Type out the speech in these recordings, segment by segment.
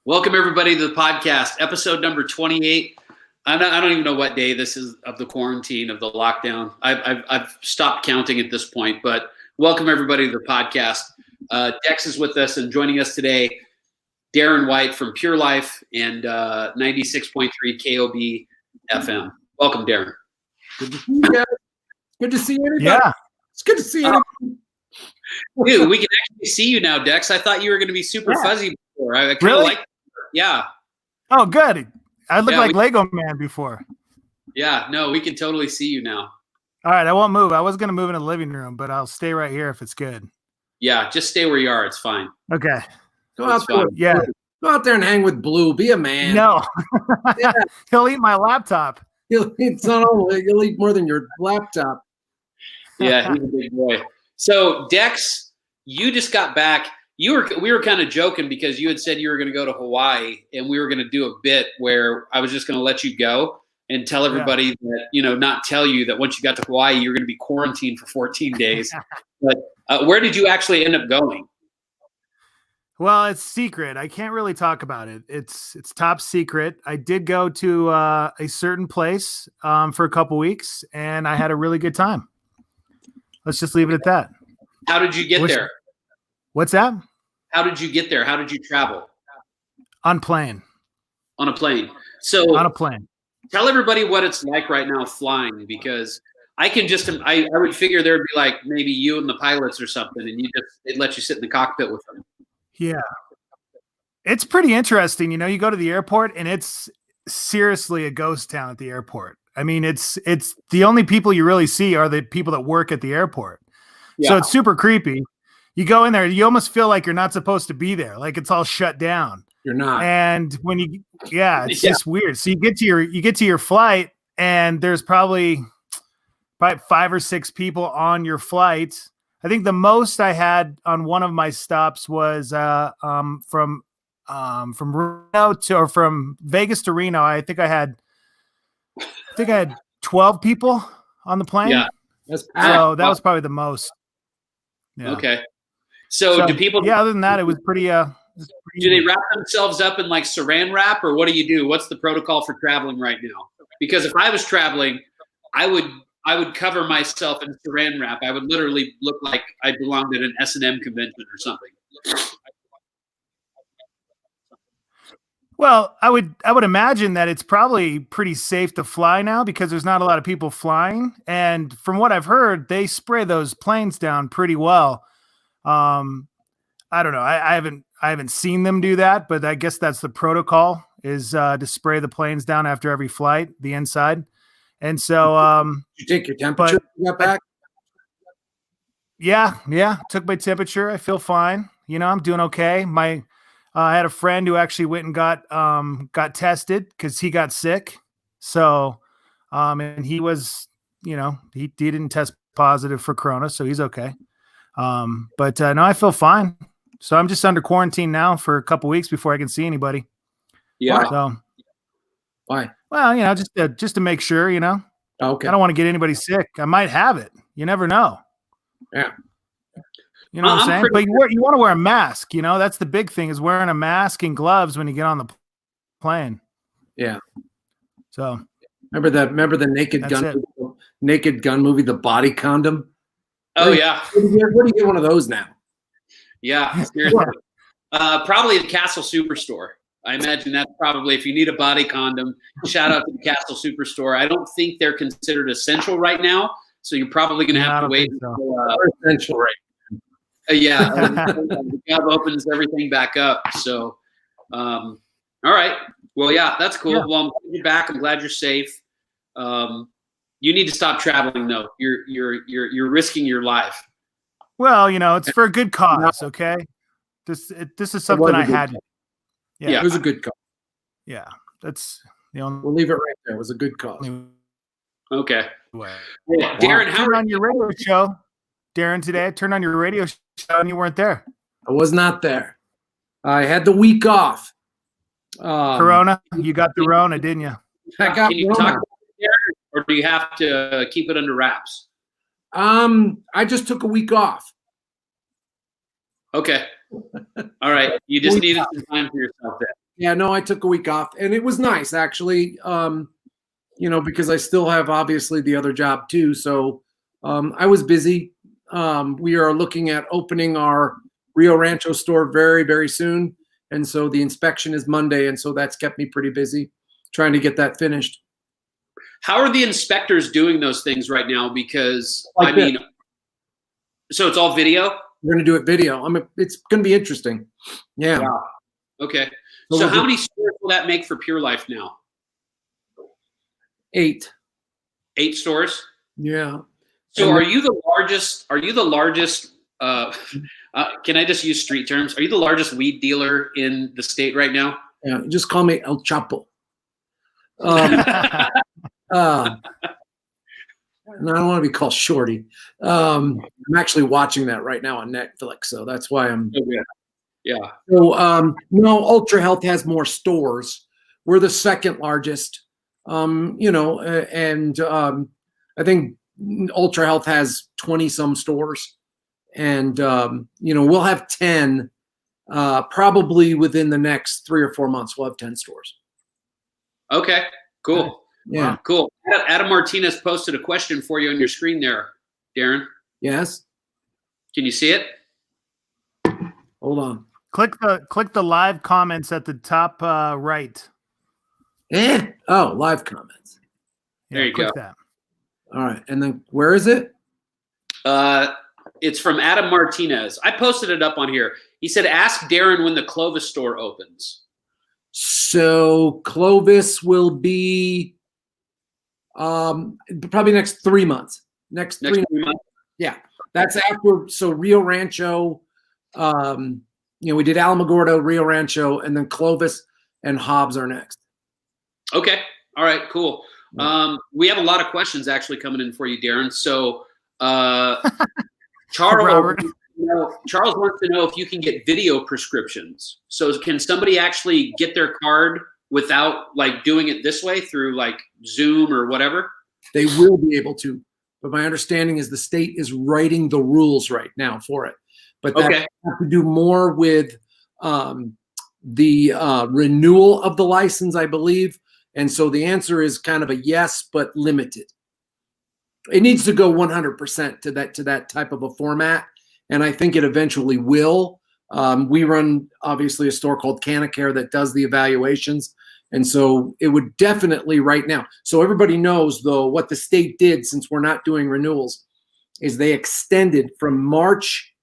Welcome everybody to the podcast, episode number 28. I don't even know what day this is of the quarantine, of the lockdown. I've stopped counting at this point, but welcome everybody to the podcast. Dex is with us, and joining us today, Darren White from PurLife and 96.3 KOB FM. Welcome, Darren. Good to see you guys. Good to see everybody. Yeah. It's good to see you. Dude, we can actually see you now, Dex. I thought you were going to be super fuzzy before. I kind of Really? like. Yeah. Oh, good. I looked like we- Lego Man before. Yeah. No, we can totally see you now. All right, I won't move. I was going to move in the living room, but I'll stay right here if it's good. Yeah, just stay where you are. It's fine. Okay. Go That's out there. fine. Yeah. Go out there and hang with Blue. Be a man. No. Yeah. He'll eat my laptop. You'll eat more than your laptop. Yeah, he's a big boy. So Dex, you just got back. We were kind of joking because you had said you were going to go to Hawaii, and we were going to do a bit where I was just going to let you go and tell everybody that, not tell you that once you got to Hawaii, you're going to be quarantined for 14 days. But where did you actually end up going? Well, it's secret. I can't really talk about it. It's top secret. I did go to a certain place for a couple weeks, and I had a really good time. Let's just leave it at that. How did you get there? What's that? How did you get there? How did you travel? On plane. On a plane. So On a plane. tell everybody what it's like right now flying, because I would figure there'd be like maybe you and the pilots or something, and they'd let you sit in the cockpit with them. Yeah. It's pretty interesting. You go to the airport and it's seriously a ghost town at the airport. I mean, it's the only people you really see are the people that work at the airport. Yeah. So it's super creepy. You go in there, you almost feel like you're not supposed to be there. Like it's all shut down. You're not. And when it's just weird. So you get to your flight, and there's probably 5 or 6 people on your flight. I think the most I had on one of my stops was from Reno from Vegas to Reno. I think I had 12 people on the plane. Yeah. So that was probably the most. Yeah. Okay. So do people? Yeah. Other than that, it was pretty. Do they wrap themselves up in like saran wrap, or what do you do? What's the protocol for traveling right now? Because if I was traveling, I would cover myself in saran wrap. I would literally look like I belonged at an S&M convention or something. Well, I would imagine that it's probably pretty safe to fly now because there's not a lot of people flying. And from what I've heard, they spray those planes down pretty well. I don't know. I haven't seen them do that, but I guess that's the protocol is to spray the planes down after every flight, the inside. And so, you take your temperature when you got back? Yeah. Took my temperature. I feel fine. I'm doing okay. I had a friend who actually went and got tested because he got sick. So, and he was, he didn't test positive for Corona, so he's okay. But no, I feel fine. So I'm just under quarantine now for a couple weeks before I can see anybody. Yeah. So Why? well, just to make sure, Okay. I don't want to get anybody sick. I might have it. You never know. Yeah. You know what I'm saying? But you want to wear a mask. That's the big thing is wearing a mask and gloves when you get on the plane. Yeah. So Remember the Naked Gun movie, The Body Condom? Oh yeah. Where do you get one of those now? Yeah. Seriously. Probably the Castle Superstore. I imagine that's probably, if you need a body condom, shout out to the Castle Superstore. I don't think they're considered essential right now, so you're probably going to have to wait until Essential right. Yeah, the job opens everything back up. So, all right. Well, yeah, that's cool. Yeah. Well, I'm glad you're back. I'm glad you're safe. You need to stop traveling, though. You're risking your life. Well, it's for a good cause. Okay, this is something I had. Yeah, it was a good cause. Yeah, that's the only. We'll leave it right there. It was a good cause. Okay. Way. Yeah, Darren, how turned on your radio show, Darren, today. I turned on your radio show and you weren't there. I was not there. I had the week off. Corona, you got the Rona, didn't you? I got can you talk about it, Darren, or do you have to keep it under wraps? I just took a week off. Okay. All right. You just needed some time for yourself then. Yeah, no, I took a week off, and it was nice actually. Because I still have obviously the other job too. So I was busy. We are looking at opening our Rio Rancho store very, very soon. And so the inspection is Monday. And so that's kept me pretty busy trying to get that finished. How are the inspectors doing those things right now? Because so it's all video? We're going to do it video. It's going to be interesting. Yeah. Okay. So how many stores will that make for PurLife now? 8. 8 stores? Yeah. So are you the largest, can I just use street terms? Are you the largest weed dealer in the state right now? Yeah, just call me El Chapo. And I don't want to be called Shorty. I'm actually watching that right now on Netflix, so that's why I'm. Yeah. So Ultra Health has more stores. We're the second largest. I think Ultra Health has 20 some stores, and we'll have 10 probably within the next 3 or 4 months. We'll have 10 stores. Okay, cool. Yeah, cool. Adam Martinez posted a question for you on your screen there, Darren. Yes. Can you see it? Hold on. Click the live comments at the top right. Oh, live comments. There you go. That. All right, and then where is it? It's from Adam Martinez. I posted it up on here. He said, "Ask Darren when the Clovis store opens." So Clovis will be probably next 3 months. Next 3 months. Yeah, that's after. So Rio Rancho, we did Alamogordo, Rio Rancho, and then Clovis and Hobbs are next. Okay. All right. Cool. We have a lot of questions actually coming in for you, Darren. So Charles wants to know if you can get video prescriptions. So can somebody actually get their card without doing it this way through Zoom or whatever? They will be able to, but my understanding is the state is writing the rules right now for it. But that have to do more with the renewal of the license, I believe. And so the answer is kind of a yes, but limited. It needs to go 100% to that type of a format, and I think it eventually will. We run obviously a store called Canacare that does the evaluations, and so it would definitely right now. So everybody knows though what the state did, since we're not doing renewals, is they extended from March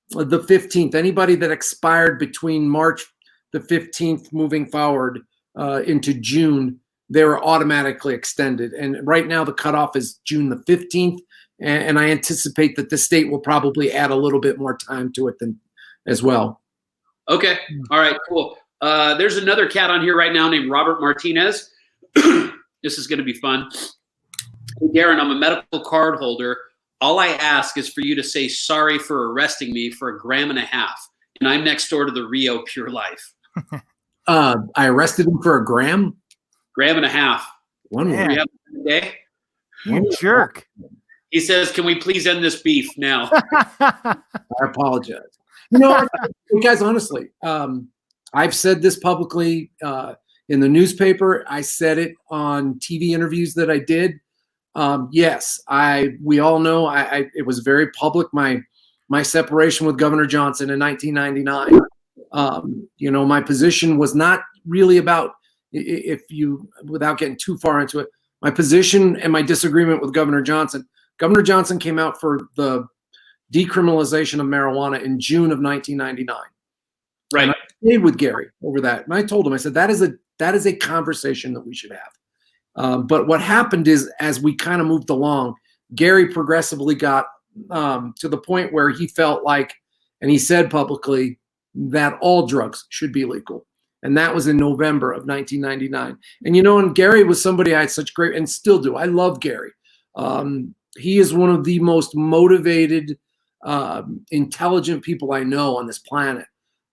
the 15th. Anybody that expired between March the 15th moving forward into June, they were automatically extended. And right now the cutoff is June the 15th. And I anticipate that the state will probably add a little bit more time to it as well. Okay. All right, cool. There's another cat on here right now named Robert Martinez. This is going to be fun. Hey, Darren, I'm a medical card holder. All I ask is for you to say sorry for arresting me for 1.5 grams, and I'm next door to the Rio PurLife. I arrested him for 1 gram? 1.5 grams. One more. We have a day. You jerk. He says, "Can we please end this beef now?" I apologize. Guys, honestly, I've said this publicly in the newspaper. I said it on TV interviews that I did. Yes, we all know it was very public, my separation with Governor Johnson in 1999. My position was not really about, without getting too far into it, my position and my disagreement with Governor Johnson. Governor Johnson came out for the decriminalization of marijuana in June of 1999. Right. And I stayed with Gary over that. And I told him, I said, that is a conversation that we should have. But what happened is, as we kind of moved along, Gary progressively got to the point where he felt like, and he said publicly, that all drugs should be legal. And that was in November of 1999. And Gary was somebody I had such great, and still do. I love Gary. He is one of the most motivated, intelligent people I know on this planet.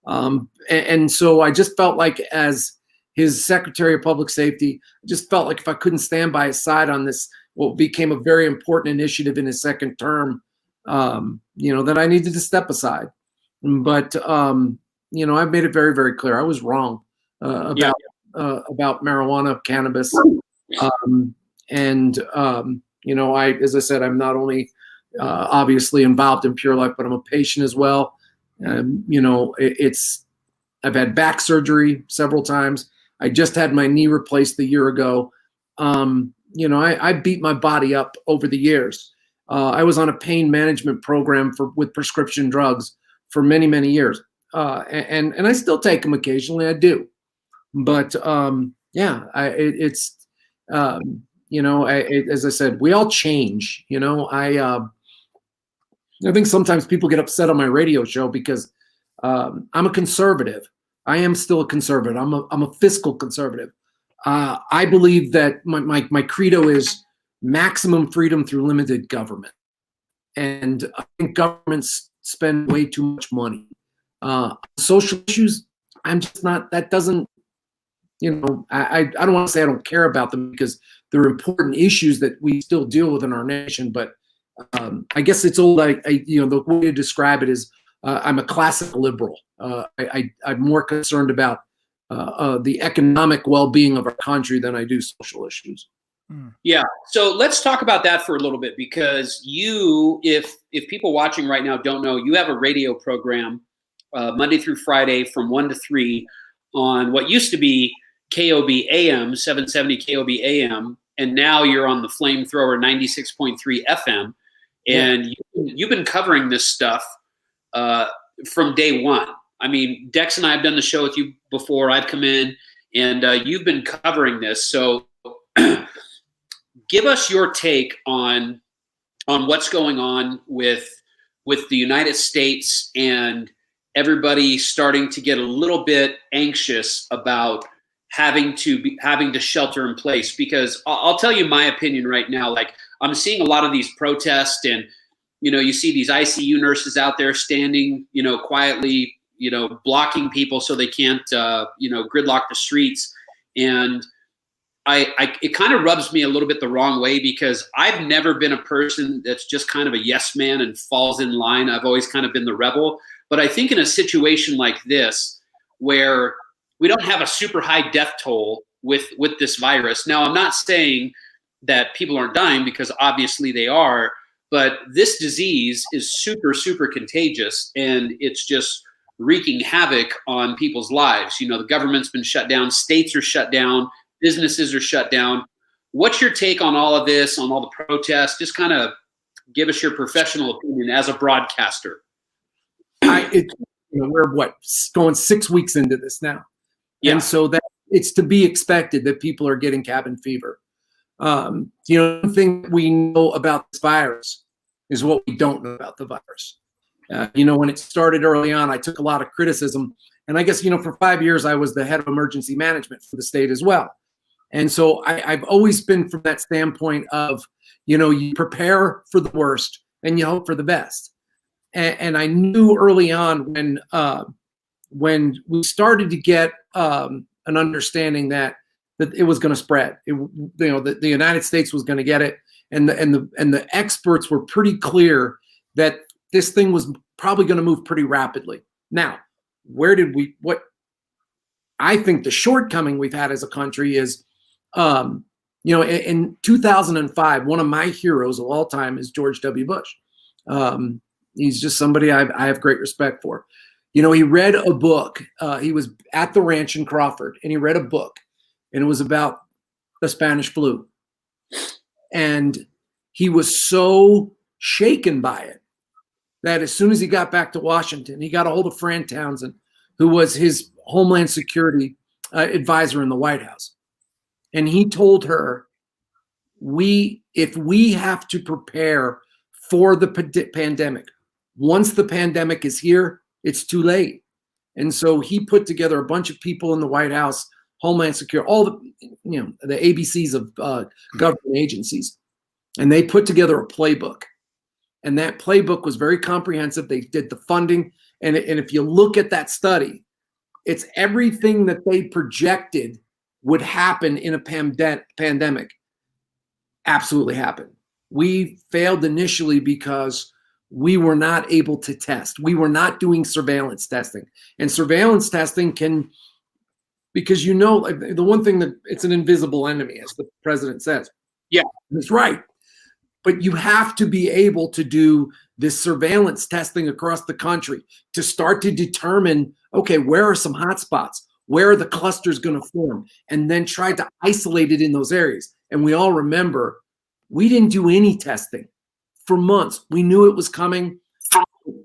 And so I just felt like, as his Secretary of Public Safety, I just felt like if I couldn't stand by his side on this, what became a very important initiative in his second term, that I needed to step aside. But, I've made it very, very clear. I was wrong. about marijuana, cannabis, as I said, I'm not only obviously involved in PurLife, but I'm a patient as well. I've had back surgery several times. I just had my knee replaced a year ago. I beat my body up over the years. I was on a pain management program with prescription drugs for many, many years. And I still take them occasionally. I do. But as I said, we all change. I think sometimes people get upset on my radio show because I'm a conservative. I am still a conservative. I'm a fiscal conservative. I believe that my credo is maximum freedom through limited government. And I think governments spend way too much money. Social issues, I'm just not, that doesn't, I don't want to say I don't care about them because they're important issues that we still deal with in our nation. But I guess it's all the way to describe it is I'm a classic liberal. I'm more concerned about the economic well-being of our country than I do social issues. Yeah. So let's talk about that for a little bit, because if people watching right now don't know, you have a radio program Monday through Friday from 1 to 3 on what used to be KOB AM, 770 KOB AM, and now you're on the Flamethrower 96.3 FM. And you've been covering this stuff from day one. I mean, Dex and I have done the show with you before. I've come in, and you've been covering this. So give us your take on what's going on with the United States and everybody starting to get a little bit anxious about having to shelter in place. Because I'll tell you my opinion right now. Like, I'm seeing a lot of these protests, and you see these ICU nurses out there standing, quietly, blocking people so they can't, gridlock the streets. And it kind of rubs me a little bit the wrong way, because I've never been a person that's just kind of a yes man and falls in line. I've always kind of been the rebel. But I think in a situation like this, where we don't have a super high death toll with this virus. Now, I'm not saying that people aren't dying, because obviously they are, but this disease is super, super contagious, and it's just wreaking havoc on people's lives. The government's been shut down, states are shut down, businesses are shut down. What's your take on all of this, on all the protests? Just kind of give us your professional opinion as a broadcaster. We're going 6 weeks into this now. Yeah. And so that it's to be expected that people are getting cabin fever. The thing we know about this virus is what we don't know about the virus. When it started early on, I took a lot of criticism. And I guess, for 5 years, I was the head of emergency management for the state as well. And so I've always been from that standpoint of, you prepare for the worst and you hope for the best. And I knew early on when we started to get an understanding that it was going to spread, the United States was going to get it. And the experts were pretty clear that this thing was probably going to move pretty rapidly. Now, what I think the shortcoming we've had as a country is, in 2005, one of my heroes of all time is George W. Bush. He's just somebody I have great respect for. He read a book. He was at the ranch in Crawford, and he read a book, and it was about the Spanish flu. And he was so shaken by it that as soon as he got back to Washington, he got a hold of Fran Townsend, who was his Homeland Security advisor in the White House. And he told her, if we have to prepare for the pandemic, once the pandemic is here, it's too late. And so he put together a bunch of people in the White House, Homeland Security, all the ABCs of government agencies. And they put together a playbook. And that playbook was very comprehensive. They did the funding. And if you look at that study, it's everything that they projected would happen in a pandemic absolutely happened. We failed initially because we were not able to test. We were not doing surveillance testing. And surveillance testing can because like, the one thing that it's an invisible enemy, as the president says. Yeah, that's right. But you have to be able to do this surveillance testing across the country to start to determine, okay, where are some hot spots? Where are the clusters going to form? And then try to isolate it in those areas. And we all remember, we didn't do any testing for months. We knew it was coming.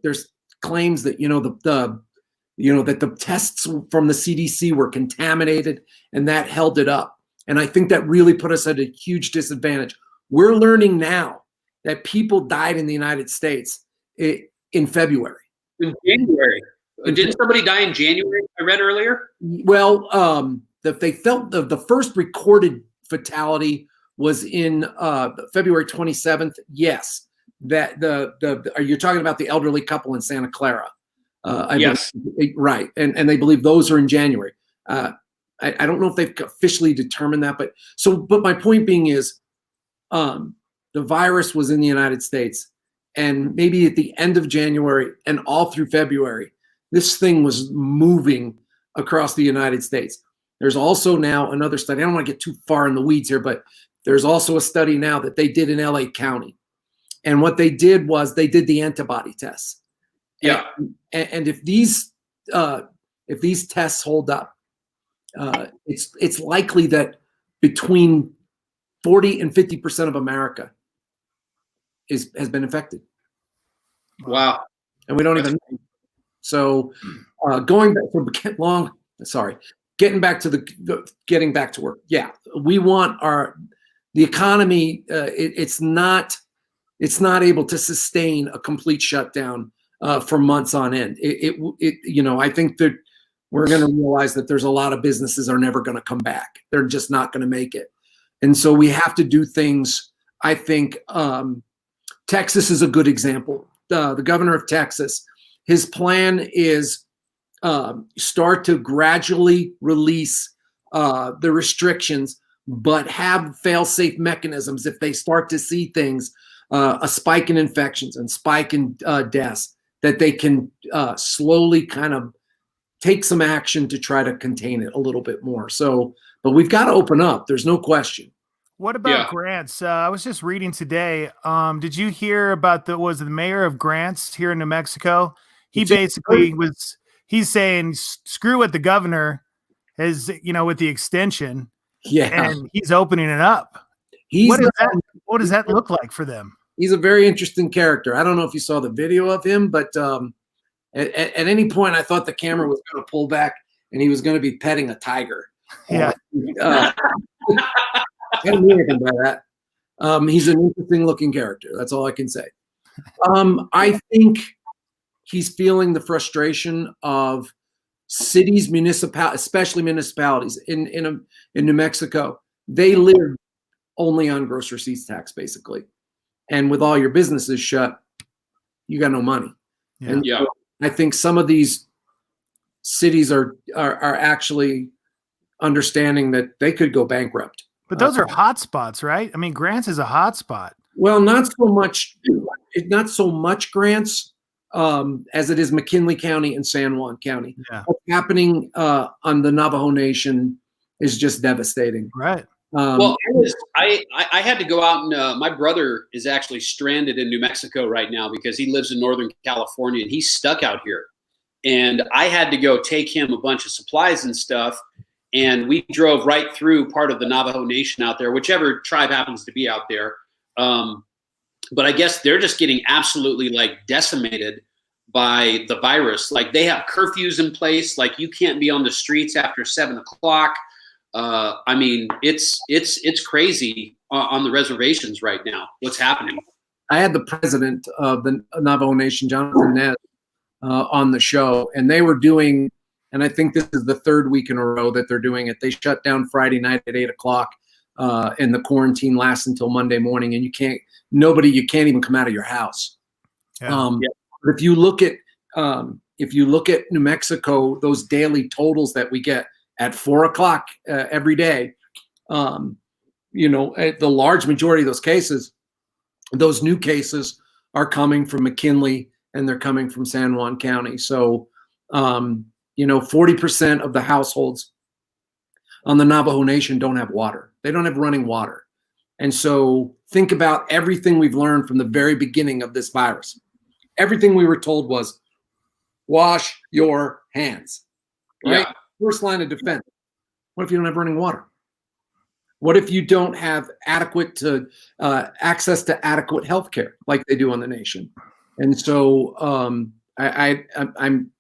There's claims that, that the tests from the CDC were contaminated, and that held it up. And I think that really put us at a huge disadvantage. We're learning now that people died in the United States in February. In January. Didn't somebody die in January, I read earlier? Well, they felt the first recorded fatality was in February 27th. Yes. That you're talking about the elderly couple in Santa Clara. Yes. Right. And they believe those are in January. I don't know if they've officially determined that, but my point being is, the virus was in the United States, and maybe at the end of January and all through February, this thing was moving across the United States. There's also now another study. I don't want to get too far in the weeds here, but there's also a study now that they did in LA County. And what they did was they did the antibody tests. Yeah. And if these tests hold up, it's likely that between 40 and 50% of America has been infected. Wow. And we don't even know. So getting back to getting back to work. Yeah, we want the economy. It's not able to sustain a complete shutdown for months on end. I think that we're going to realize that there's a lot of businesses are never going to come back. They're just not going to make it. And so we have to do things. I think Texas is a good example. The governor of Texas, his plan is start to gradually release the restrictions, but have fail-safe mechanisms if they start to see things, a spike in infections and spike in deaths, that they can slowly kind of take some action to try to contain it a little bit more. So, but we've got to open up. There's no question. What about Grants? I was just reading today. Did you hear about the mayor of Grants here in New Mexico? He basically he's saying, screw what the governor is, with the extension. Yeah. And he's opening it up. What does that look like for them? He's a very interesting character. I don't know if you saw the video of him, but at any point I thought the camera was going to pull back and he was going to be petting a tiger. Yeah. I don't know anything about that. He's an interesting looking character. That's all I can say. I think he's feeling the frustration of cities, especially municipalities in New Mexico. They live only on gross receipts tax, basically. And with all your businesses shut, you got no money. Yeah. And so I think some of these cities are actually understanding that they could go bankrupt. But those are hot spots, right? I mean, Grants is a hot spot. Well, not so much Grants as it is McKinley County and San Juan County. Yeah. What's happening on the Navajo Nation is just devastating. Right. Well, I had to go out and my brother is actually stranded in New Mexico right now because he lives in Northern California and he's stuck out here. And I had to go take him a bunch of supplies and stuff. And we drove right through part of the Navajo Nation out there, whichever tribe happens to be out there. But I guess they're just getting absolutely decimated by the virus. Like they have curfews in place. Like you can't be on the streets after 7 o'clock. I mean, it's crazy on the reservations right now. What's happening? I had the president of the Navajo Nation, Jonathan Nez, on the show, and they were doing. And I think this is the third week in a row that they're doing it. They shut down Friday night at 8 o'clock, and the quarantine lasts until Monday morning. And you can't even come out of your house. Yeah. But if you look at New Mexico, those daily totals that we get at 4 o'clock every day, at the large majority of those cases, those new cases are coming from McKinley and they're coming from San Juan County. So. 40% of the households on the Navajo Nation don't have water. They don't have running water. And so think about everything we've learned from the very beginning of this virus. Everything we were told was wash your hands, right? Yeah. First line of defense. What if you don't have running water? What if you don't have adequate access to adequate health care like they do on the nation? And so I'm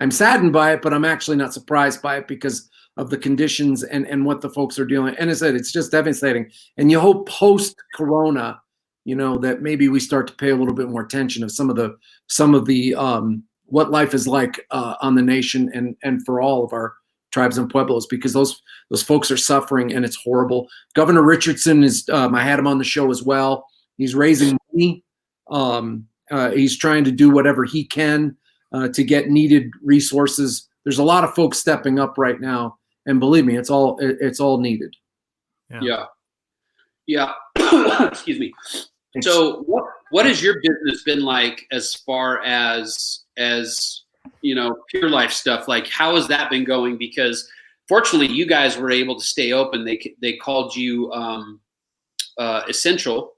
saddened by it, but I'm actually not surprised by it because of the conditions and what the folks are dealing. And as I said, it's just devastating. And you hope post-corona, that maybe we start to pay a little bit more attention of some of the what life is like on the nation and for all of our tribes and pueblos, because those folks are suffering and it's horrible. Governor Richardson is, I had him on the show as well. He's raising money. He's trying to do whatever he can to get needed resources. There's a lot of folks stepping up right now, and believe me, it's all needed. Yeah. Excuse me. So what has your business been like as far as PurLife stuff? Like, how has that been going? Because fortunately, you guys were able to stay open. They called you essential,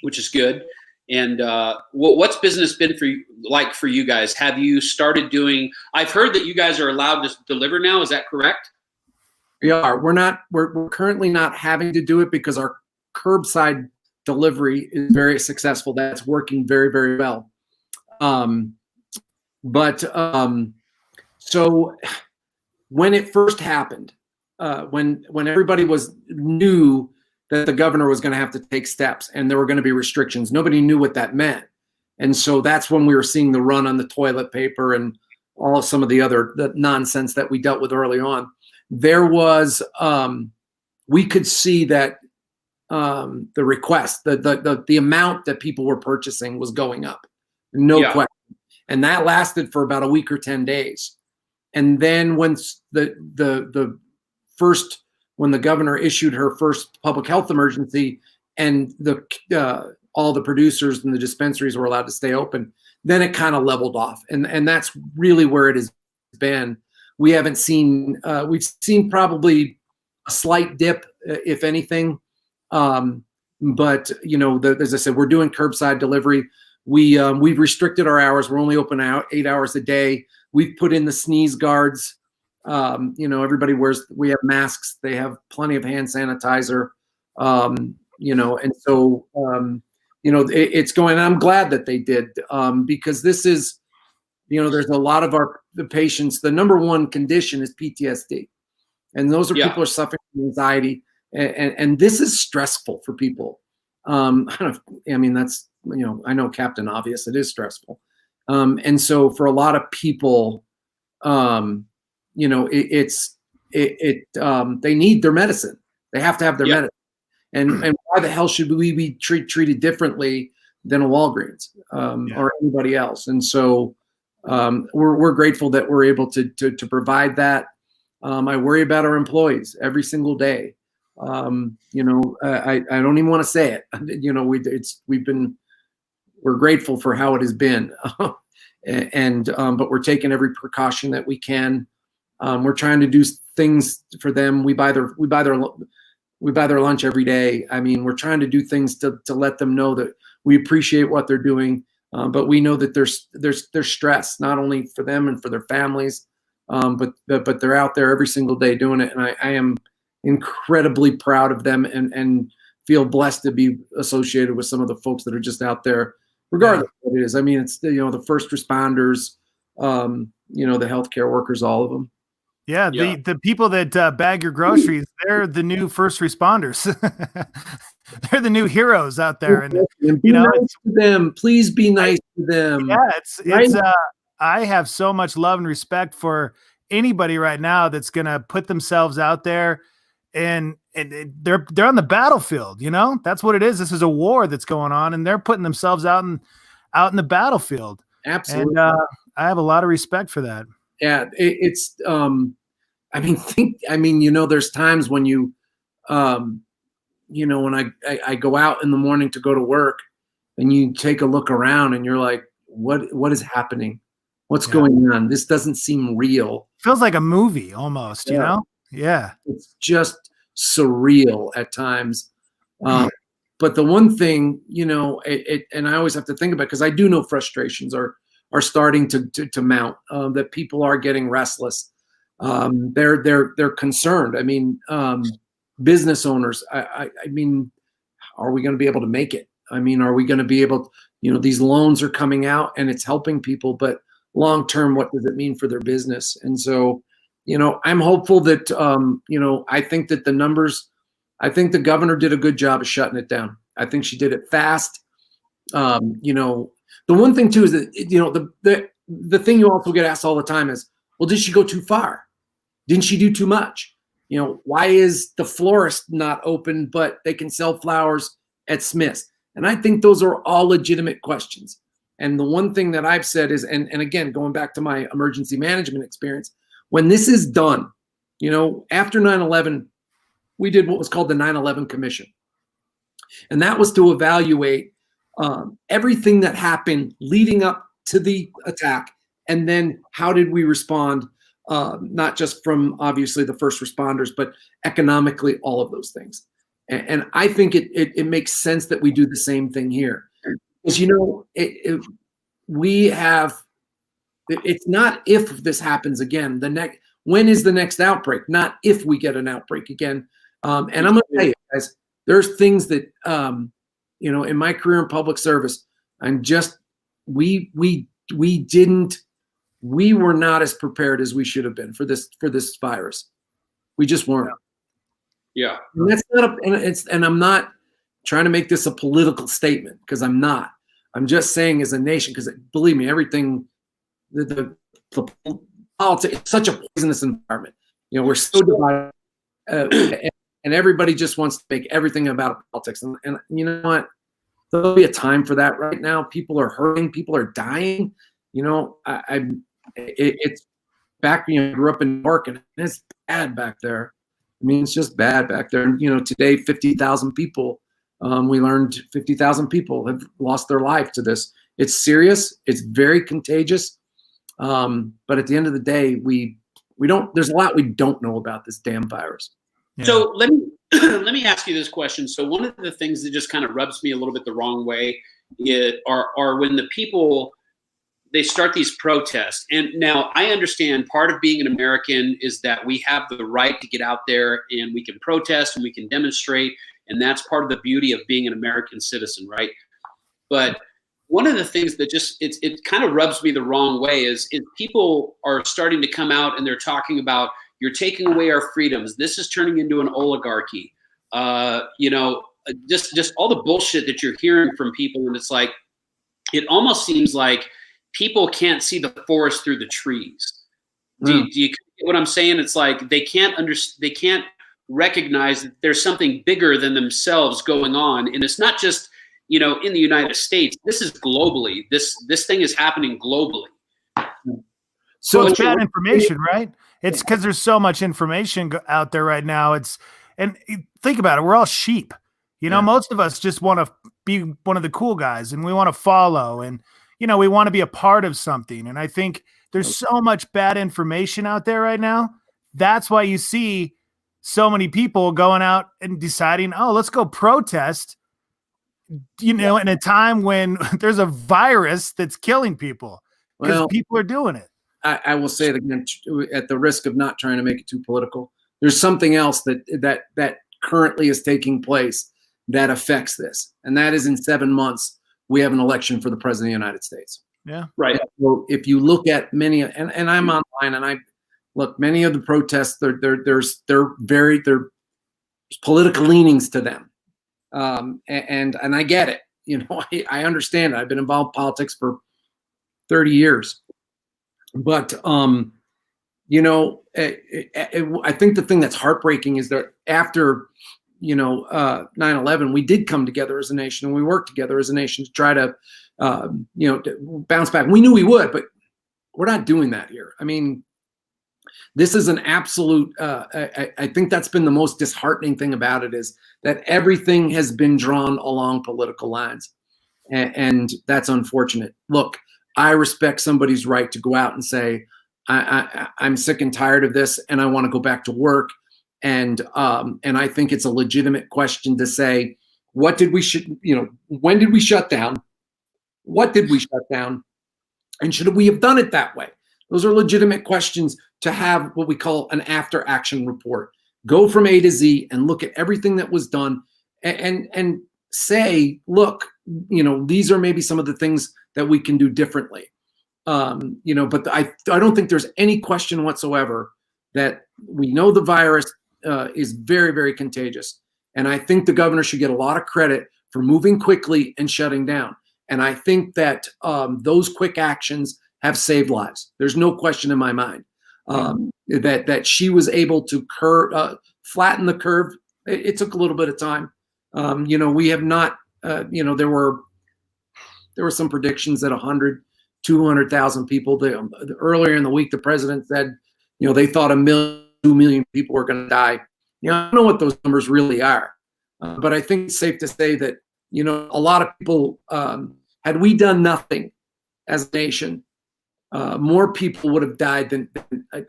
which is good. And what's business been for you guys? Have you started doing? I've heard that you guys are allowed to deliver now. Is that correct? We are. We're currently not having to do it because our curbside delivery is very successful. That's working very, very well. So when it first happened, when everybody knew that the governor was going to have to take steps and there were going to be restrictions, nobody knew what that meant. And so that's when we were seeing the run on the toilet paper and all of some of the nonsense that we dealt with early on. There was, we could see that the request, the amount that people were purchasing was going up, no question. And that lasted for about a week or 10 days. And then once when the governor issued her first public health emergency and all the producers and the dispensaries were allowed to stay open, then it kind of leveled off. And that's really where it has been. We haven't seen, we've seen probably a slight dip, if anything. But as I said, we're doing curbside delivery. We've restricted our hours. We're only open out 8 hours a day. We've put in the sneeze guards. Everybody we have masks. They have plenty of hand sanitizer. And so, it's going, I'm glad that they did, because this is, there's a lot of the patients, the number one condition is PTSD. And those are people are suffering from anxiety. And this is stressful for people. That's, I know Captain Obvious, it is stressful. And so for a lot of people, they need their medicine. They have to have their medicine. And why the hell should we be treated differently than a Walgreens or anybody else? And so we're grateful that we're able to provide that. I worry about our employees every single day. I don't even want to say it. We're grateful for how it has been, but we're taking every precaution that we can. We're trying to do things for them. We buy their lunch every day. I mean, we're trying to do things to let them know that we appreciate what they're doing, but we know that there's stress not only for them and for their families, but they're out there every single day doing it, and I am incredibly proud of them and feel blessed to be associated with some of the folks that are just out there, regardless of what it is. I mean, it's the first responders, the healthcare workers, all of them. Yeah, the people that bag your groceries, they're the new first responders. They're the new heroes out there, and be nice to them. Please be nice to them. Yeah, it's I have so much love and respect for anybody right now that's gonna put themselves out there, and they're on the battlefield. That's what it is. This is a war that's going on, and they're putting themselves out in the battlefield. Absolutely, and I have a lot of respect for that. Yeah, it's. There's times when when I go out in the morning to go to work, and you take a look around, and you're like, what is happening? What's going on? This doesn't seem real. Feels like a movie almost, you know? Yeah. It's just surreal at times. But the one thing, and I always have to think about, because I do know frustrations are starting to mount, that people are getting restless. They're concerned. I mean, business owners, I mean, are we going to be able to make it? I mean, are we going to be able, these loans are coming out and it's helping people, but long term, what does it mean for their business? And so, I'm hopeful that, I think that the numbers, I think the governor did a good job of shutting it down. I think she did it fast. The one thing too is that, the thing you also get asked all the time is, well, did she go too far? Didn't she do too much? Why is the florist not open, but they can sell flowers at Smith's? And I think those are all legitimate questions. And the one thing that I've said is, and again, going back to my emergency management experience, when this is done, after 9/11, we did what was called the 9/11 Commission. And that was to evaluate everything that happened leading up to the attack. And then how did we respond, not just from obviously the first responders, but economically, all of those things. And I think it makes sense that we do the same thing here. Because, we have, it's not if this happens again. When is the next outbreak? Not if we get an outbreak again. And I'm going to tell you guys, there's things that, in my career in public service, we were not as prepared as we should have been for this virus. We just weren't. Yeah. And that's not and I'm not trying to make this a political statement, because I'm not. I'm just saying, as a nation, because believe me, everything, the politics, it's such a poisonous environment. We're so divided, and everybody just wants to make everything about politics. And you know what? There'll be a time for that. Right now, people are hurting, people are dying. It's back. I grew up in New York, and it's bad back there. I mean, it's just bad back there. And today, 50,000 people. We learned 50,000 people have lost their life to this. It's serious. It's very contagious. But at the end of the day, we don't. There's a lot we don't know about this damn virus. Yeah. So let me ask you this question. So one of the things that just kind of rubs me a little bit the wrong way are when the people, they start these protests. And now I understand part of being an American is that we have the right to get out there and we can protest and we can demonstrate. And that's part of the beauty of being an American citizen, right? But one of the things that just, it kind of rubs me the wrong way is people are starting to come out and they're talking about, you're taking away our freedoms. This is turning into an oligarchy. Just all the bullshit that you're hearing from people. And it's like, it almost seems like people can't see the forest through the trees. Do you get what I'm saying? It's like they can't recognize that there's something bigger than themselves going on. And it's not just, in the United States. This is globally. This thing is happening globally. So it's bad information, right? It's because there's so much information out there right now. And think about it. We're all sheep. Most of us just want to be one of the cool guys, and we want to follow, and, we want to be a part of something. And I think there's so much bad information out there right now. That's why you see so many people going out and deciding, oh, let's go protest, in a time when there's a virus that's killing people, because people are doing it. I will say it again, at the risk of not trying to make it too political. There's something else that currently is taking place that affects this. And that is, in 7 months, we have an election for the president of the United States. Yeah. Right. So if you look at many, and I'm online, and I look, many of the protests, there's political leanings to them. And I get it. I understand it. I've been involved in politics for 30 years. But, I think the thing that's heartbreaking is that after, 9/11, we did come together as a nation, and we worked together as a nation to try to, to bounce back. We knew we would, but we're not doing that here. I mean, this is an absolute, I think that's been the most disheartening thing about it, is that everything has been drawn along political lines. And that's unfortunate. Look, I respect somebody's right to go out and say, I'm sick and tired of this, and I want to go back to work, And I think it's a legitimate question to say, when did we shut down? What did we shut down? And should we have done it that way? Those are legitimate questions to have what we call an after action report. Go from A to Z and look at everything that was done and say, look, these are maybe some of the things that we can do differently. But I don't think there's any question whatsoever that we know the virus is very, very contagious. And I think the governor should get a lot of credit for moving quickly and shutting down. And I think that those quick actions have saved lives. There's no question in my mind that she was able to flatten the curve. It took a little bit of time. We have not, there were some predictions that 100, 200,000 people. Earlier in the week, the president said, they thought 1 million, 2 million people were going to die. I don't know what those numbers really are, but I think it's safe to say that, a lot of people, had we done nothing as a nation, more people would have died than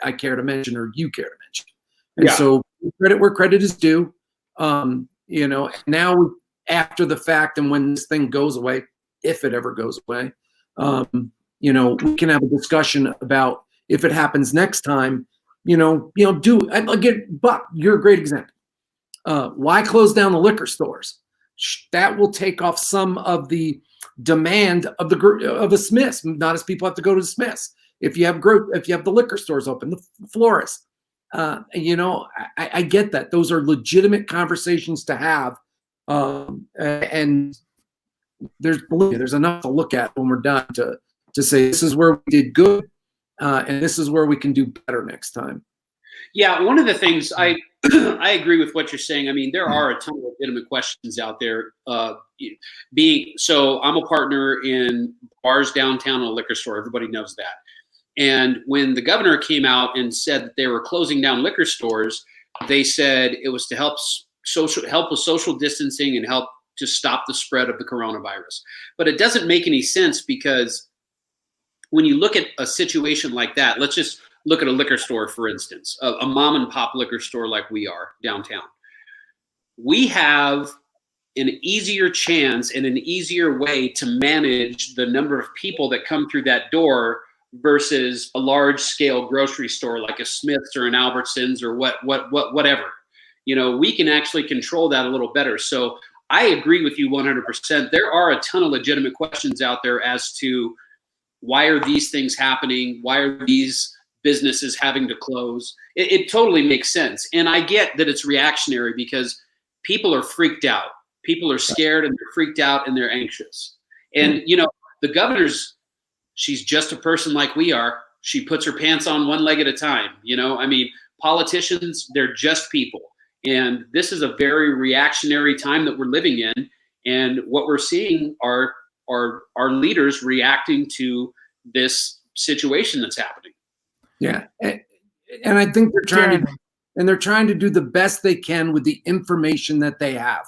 I care to mention or you care to mention. And so credit where credit is due. Now after the fact and when this thing goes away, if it ever goes away, we can have a discussion about if it happens next time, Buck, you're a great example. Why close down the liquor stores? That will take off some of the demand of the Smiths, not as people have to go to the Smiths. If you have the liquor stores open, the florists, I get that. Those are legitimate conversations to have. And there's enough to look at when we're done to say this is where we did good, and this is where we can do better next time. Yeah, one of the things I agree with what you're saying. I mean, there are a ton of legitimate questions out there. So I'm a partner in bars downtown and a liquor store. Everybody knows that. And when the governor came out and said that they were closing down liquor stores, they said it was to help with social distancing and help to stop the spread of the coronavirus. But it doesn't make any sense, because when you look at a situation like that, let's just look at a liquor store, for instance, a mom and pop liquor store like we are downtown. We have an easier chance and an easier way to manage the number of people that come through that door versus a large scale grocery store like a Smith's or an Albertsons or whatever. We can actually control that a little better. So I agree with you 100%. There are a ton of legitimate questions out there as to why are these things happening? Why are these businesses having to close? It totally makes sense. And I get that it's reactionary because people are freaked out. People are scared and they're freaked out and they're anxious. And, the governor's, she's just a person like we are. She puts her pants on one leg at a time. Politicians, they're just people. And this is a very reactionary time that we're living in. And what we're seeing are leaders reacting to this situation that's happening. Yeah. And I think they're trying to do the best they can with the information that they have.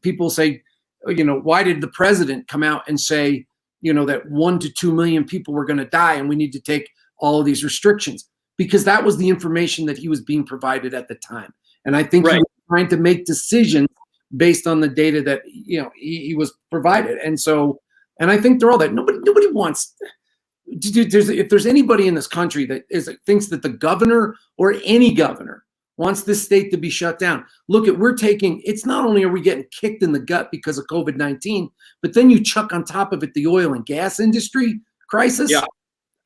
People say, why did the president come out and say, that 1 to 2 million people were going to die and we need to take all of these restrictions? Because that was the information that he was being provided at the time. And I think he was trying to make decisions based on the data that, he was provided. And I think they're all that. Nobody wants. If there's anybody in this country that thinks that the governor or any governor wants this state to be shut down, it's not only are we getting kicked in the gut because of COVID-19, but then you chuck on top of it the oil and gas industry crisis. Yeah.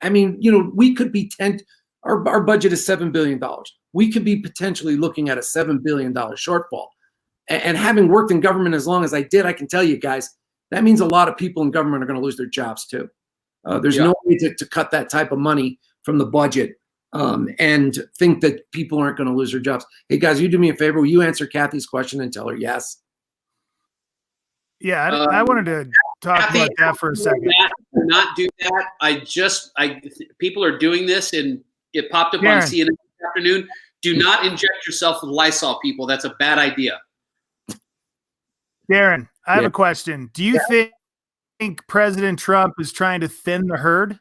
I mean, we could be our budget is $7 billion. We could be potentially looking at a $7 billion shortfall. And having worked in government as long as I did, I can tell you guys, that means a lot of people in government are going to lose their jobs too. There's no way to cut that type of money from the budget and think that people aren't going to lose their jobs. Hey guys, you do me a favor. Will you answer Kathy's question and tell her yes? Yeah, I wanted to talk Kathy, about that for a second. Not do that. People are doing this, and it popped up on CNN this afternoon. Do not inject yourself with Lysol, people. That's a bad idea. Darren, I have a question. Do you think President Trump is trying to thin the herd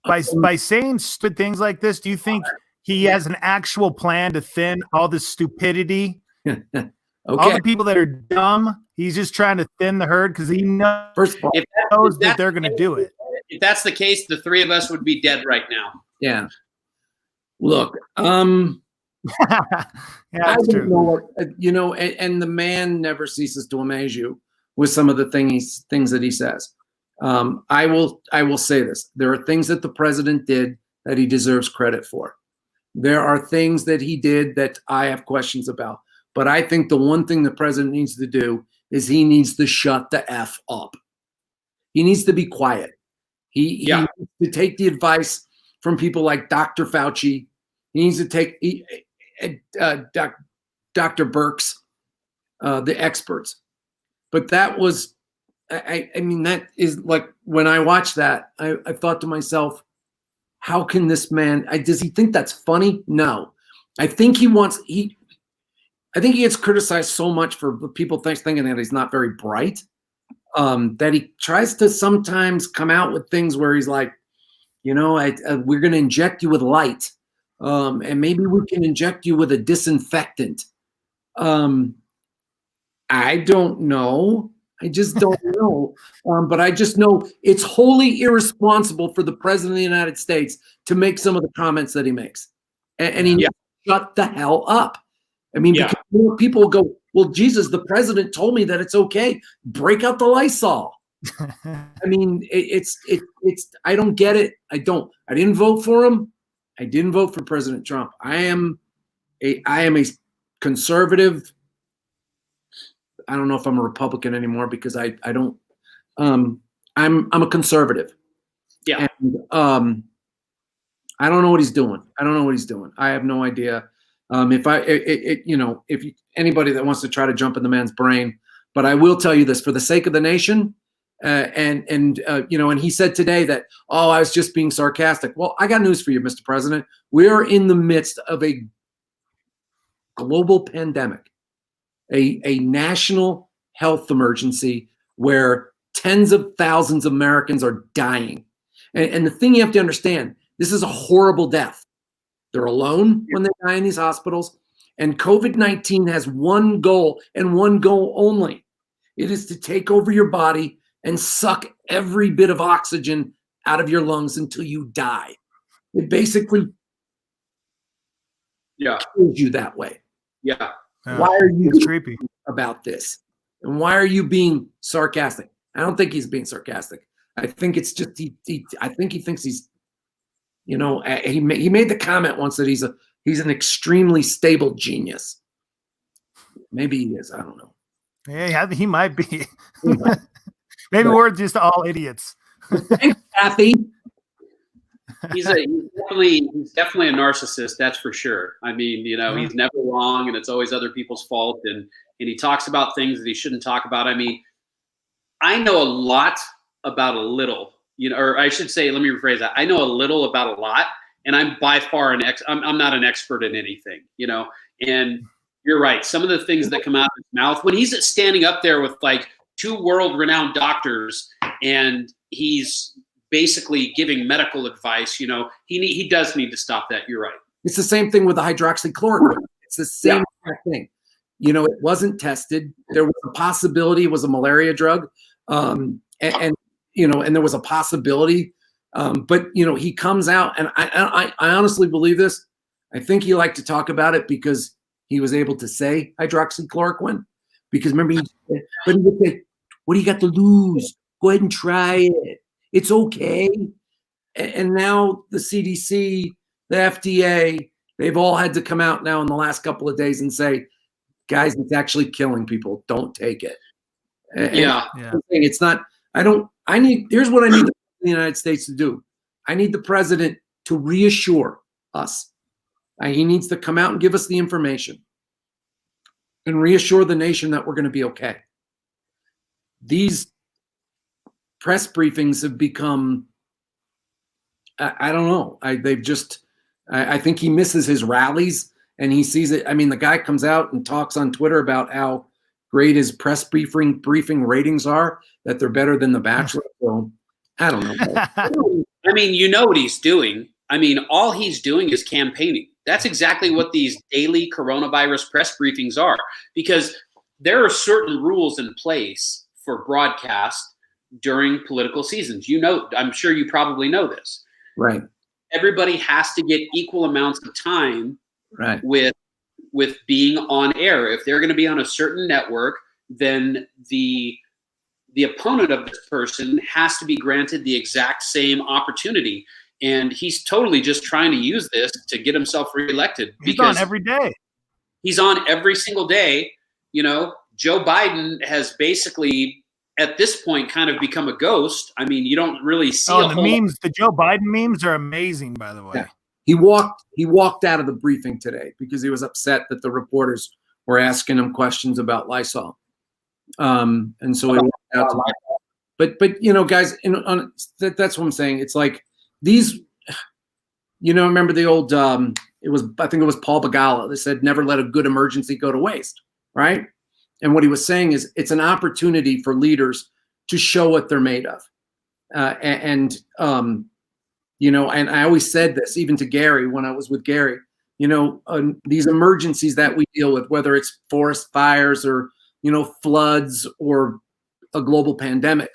by saying stupid things like this? Do you think he has an actual plan to thin all the stupidity. Okay. All the people that are dumb, he's just trying to thin the herd because he knows, that they're going to do it. If that's the case, the three of us would be dead right now. Yeah. Look, Yeah, that's true. And the man never ceases to amaze you with some of the things that he says. I will say this: there are things that the president did that he deserves credit for. There are things that he did that I have questions about. But I think the one thing the president needs to do is he needs to shut the F up. He needs to be quiet. He needs to take the advice from people like Dr. Fauci. He needs to take Dr. Birx, the experts. But that was, I mean, that is like, when I watched that, I thought to myself, how can this man, does he think that's funny? No. I think he gets criticized so much for people thinking that he's not very bright, that he tries to sometimes come out with things where he's like, we're going to inject you with light, and maybe we can inject you with a disinfectant. I don't know. I just don't know. But I just know it's wholly irresponsible for the president of the United States to make some of the comments that he makes. And he needs to shut the hell up. I mean, because more people go, well, Jesus, the president told me that it's okay. Break out the Lysol. I mean, it's I don't get it. I didn't vote for him. I didn't vote for President Trump. I am a conservative. I don't know if I'm a Republican anymore because I don't. I'm a conservative. Yeah. And, I don't know what he's doing. I have no idea. If anybody that wants to try to jump in the man's brain, but I will tell you this for the sake of the nation. And he said today that, I was just being sarcastic. Well, I got news for you, Mr. President. We're in the midst of a global pandemic, a national health emergency where tens of thousands of Americans are dying. And the thing you have to understand, this is a horrible death. They're alone when they die in these hospitals. And COVID-19 has one goal and one goal only. It is to take over your body and suck every bit of oxygen out of your lungs until you die. It basically kills you that way. Yeah. Why are you creepy about this? And why are you being sarcastic? I don't think he's being sarcastic. I think it's just I think he thinks he's, he made the comment once that he's an extremely stable genius. Maybe he is. I don't know. Yeah, he might be. Maybe we're just all idiots. Thanks, Kathy. He's definitely a narcissist, that's for sure. I mean, he's never wrong, and it's always other people's fault, and he talks about things that he shouldn't talk about. I mean, I know a lot about a little, or I should say, let me rephrase that. I know a little about a lot, and I'm by far I'm not an expert in anything, and you're right. Some of the things that come out of his mouth when he's standing up there with like 2 world-renowned doctors and he's basically giving medical advice, he does need to stop that. You're right. It's the same thing with the hydroxychloroquine. It's the same thing. It wasn't tested. There was a possibility it was a malaria drug. And there was a possibility. But he comes out, and I honestly believe this. I think he liked to talk about it because he was able to say hydroxychloroquine. Because remember, he would say, "What do you got to lose? Go ahead and try it. It's okay." And now the CDC, the FDA, they've all had to come out now in the last couple of days and say, "Guys, it's actually killing people. Don't take it." It's not. Here's what I need the United States to do. I need the president to reassure us. He needs to come out and give us the information and reassure the nation that we're going to be okay. These press briefings have become, I don't know. I think he misses his rallies and he sees it. I mean, the guy comes out and talks on Twitter about how great his press briefing ratings are, that they're better than The Bachelor. So I don't know. I mean, what he's doing. I mean, all he's doing is campaigning. That's exactly what these daily coronavirus press briefings are, because there are certain rules in place for broadcast during political seasons. You know, I'm sure you probably know this. Right. Everybody has to get equal amounts of time Right. with being on air. If they're going to be on a certain network, then the opponent of this person has to be granted the exact same opportunity. And he's totally just trying to use this to get himself reelected. He's on every day. He's on every single day. You know, Joe Biden has basically, at this point, kind of become a ghost. I mean, you don't really see the memes. The Joe Biden memes are amazing, by the way. Yeah. He walked out of the briefing today because he was upset that the reporters were asking him questions about Lysol. And so he walked out. But you know, guys, that's what I'm saying. It's like these, you know, remember the old, I think it was Paul Begala that said, never let a good emergency go to waste, right? And what he was saying is it's an opportunity for leaders to show what they're made of. You know, and I always said this, even to Gary, when I was with Gary, you know, these emergencies that we deal with, whether it's forest fires or, you know, floods or a global pandemic,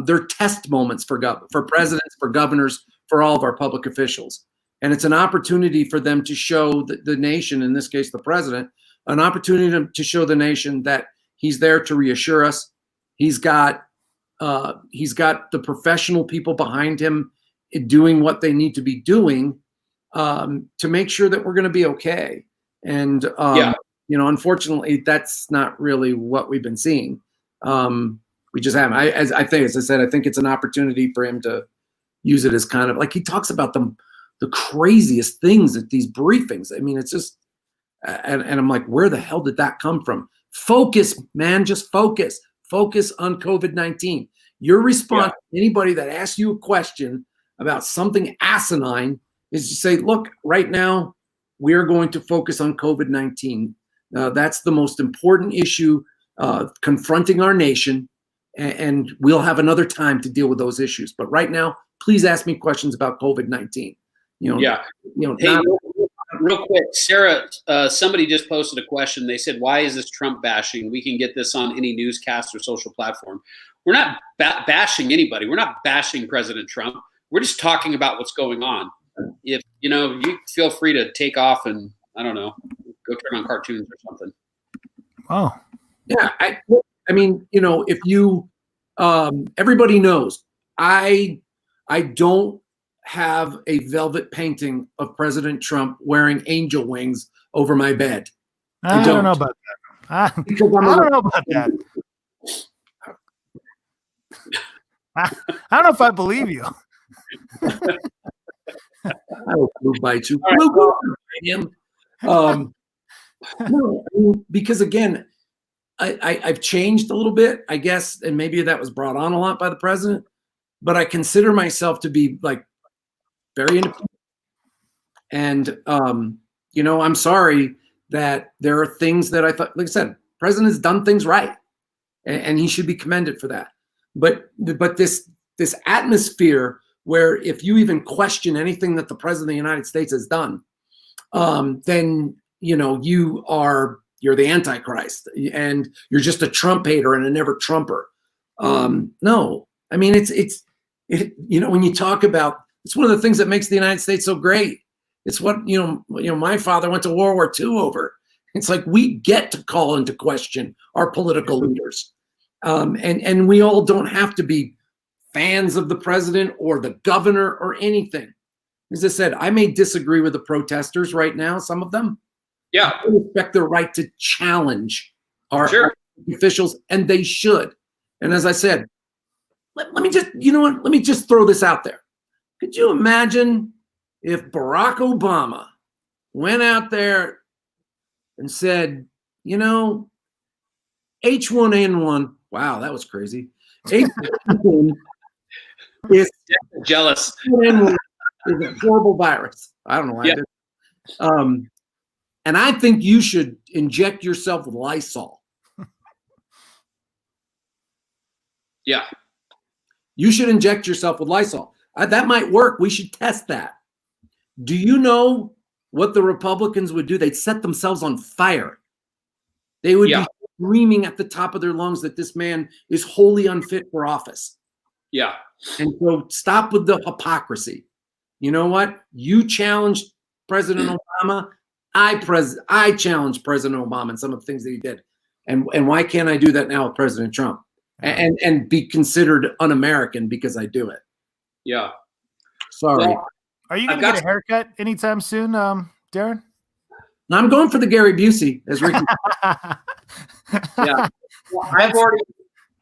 they're test moments for presidents, for governors, for all of our public officials. And it's an opportunity for them to show the nation, in this case, the president, an opportunity to show the nation that he's there to reassure us. He's got the professional people behind him doing what they need to be doing to make sure that we're going to be okay. And, you know, unfortunately, that's not really what we've been seeing. We just haven't. As I said, I think it's an opportunity for him to use it as kind of like he talks about the craziest things at these briefings. I mean, it's just, and I'm like, where the hell did that come from? Focus, man, just focus. Focus on COVID-19. Your response to anybody that asks you a question about something asinine is to say, look, right now, we're going to focus on COVID-19. That's the most important issue confronting our nation, and we'll have another time to deal with those issues. But right now, please ask me questions about COVID-19. You know, hey, real quick, Sarah, somebody just posted a question. They said, why is this Trump bashing? We can get this on any newscast or social platform. We're not bashing anybody. We're not bashing President Trump. We're just talking about what's going on. If, you know, you feel free to take off and, I don't know, go turn on cartoons or something. Oh. Yeah. I mean, you know, if you, everybody knows, I don't have a velvet painting of President Trump wearing angel wings over my bed. I don't know about that. I don't know about that. I don't know if I believe you. I will bite you. No, I mean, because again, I've changed a little bit, I guess, and maybe that was brought on a lot by the president, but I consider myself to be like very independent. And, you know, I'm sorry that there are things that I thought, like I said, president has done things right, and he should be commended for that. But this atmosphere where if you even question anything that the president of the United States has done, then, you know, you're the Antichrist and you're just a Trump hater and a never Trumper. No, I mean, it's you know, when you talk about, it's one of the things that makes the United States so great. It's what, you know, my father went to World War II over. It's like we get to call into question our political leaders. And we all don't have to be fans of the president or the governor or anything. As I said, I may disagree with the protesters right now, some of them. Yeah. I respect their right to challenge our officials, and they should. And as I said, let me just, you know what? Let me just throw this out there. Could you imagine if Barack Obama went out there and said, you know, H1N1, wow, that was crazy. H1N1 is jealous. H1N1 is a horrible virus. I don't know why I did. And I think you should inject yourself with Lysol. Yeah. You should inject yourself with Lysol. That might work. We should test that. Do you know what the Republicans would do? They'd set themselves on fire. They would be screaming at the top of their lungs that this man is wholly unfit for office. Yeah. And so stop with the hypocrisy. You know what? You challenged President Obama. I challenged President Obama and some of the things that he did. And why can't I do that now with President Trump? And be considered un-American because I do it. Yeah. Sorry. Well, are you going to get a haircut anytime soon, Darren? I'm going for the Gary Busey, as Ricky. Yeah. Well,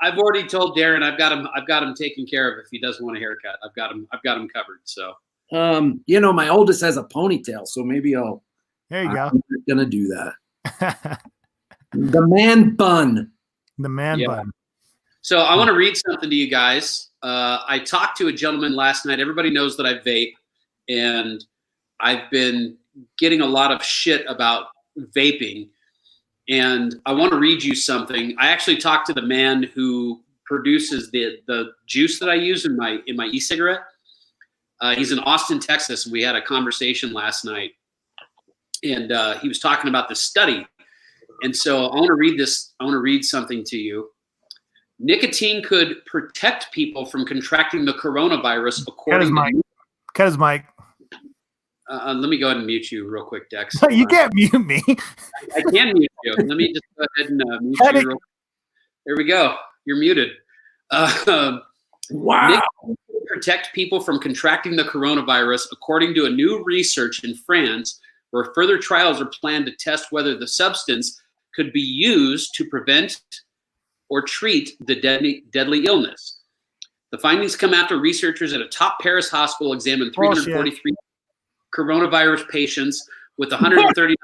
I've already told Darren I've got him taken care of if he doesn't want a haircut. I've got him covered. So my oldest has a ponytail, so maybe there you go. I'm gonna do that. The man bun. The man bun. So I want to read something to you guys. I talked to a gentleman last night. Everybody knows that I vape, and I've been getting a lot of shit about vaping. And I want to read you something. I actually talked to the man who produces the juice that I use in my e-cigarette. He's in Austin, Texas, and we had a conversation last night. And he was talking about this study. And so I want to read this. I want to read something to you. Nicotine could protect people from contracting the coronavirus, according to... Cut his mic. Let me go ahead and mute you real quick, Dex. You can't mute me. I can mute you. Let me just go ahead and mute you real quick. There we go. You're muted. Wow. Nicotine could protect people from contracting the coronavirus, according to a new research in France, where further trials are planned to test whether the substance could be used to prevent or treat the deadly illness. The findings come after researchers at a top Paris hospital examined 343 coronavirus patients with 139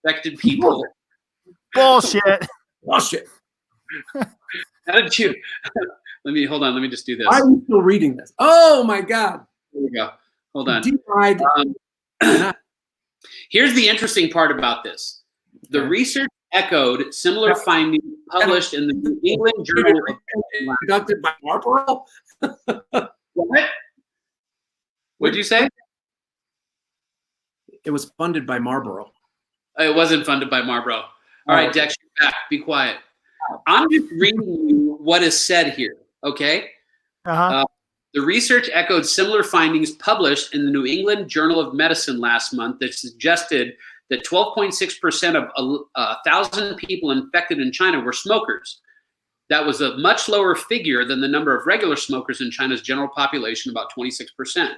infected people. Bullshit. Bullshit. How did you? Hold on. Let me just do this. Why are you still reading this? Oh my God. There we go. Hold on. Here's the interesting part about this. The research echoed similar findings published in the New England Journal of... Conducted by Marlboro? What? What'd you say? It was funded by Marlboro. It wasn't funded by Marlboro. All right, Dex, you're back. Be quiet. I'm just reading you what is said here, okay? The research echoed similar findings published in the New England Journal of Medicine last month that suggested that 12.6% of 1,000 people infected in China were smokers. That was a much lower figure than the number of regular smokers in China's general population, about 26%.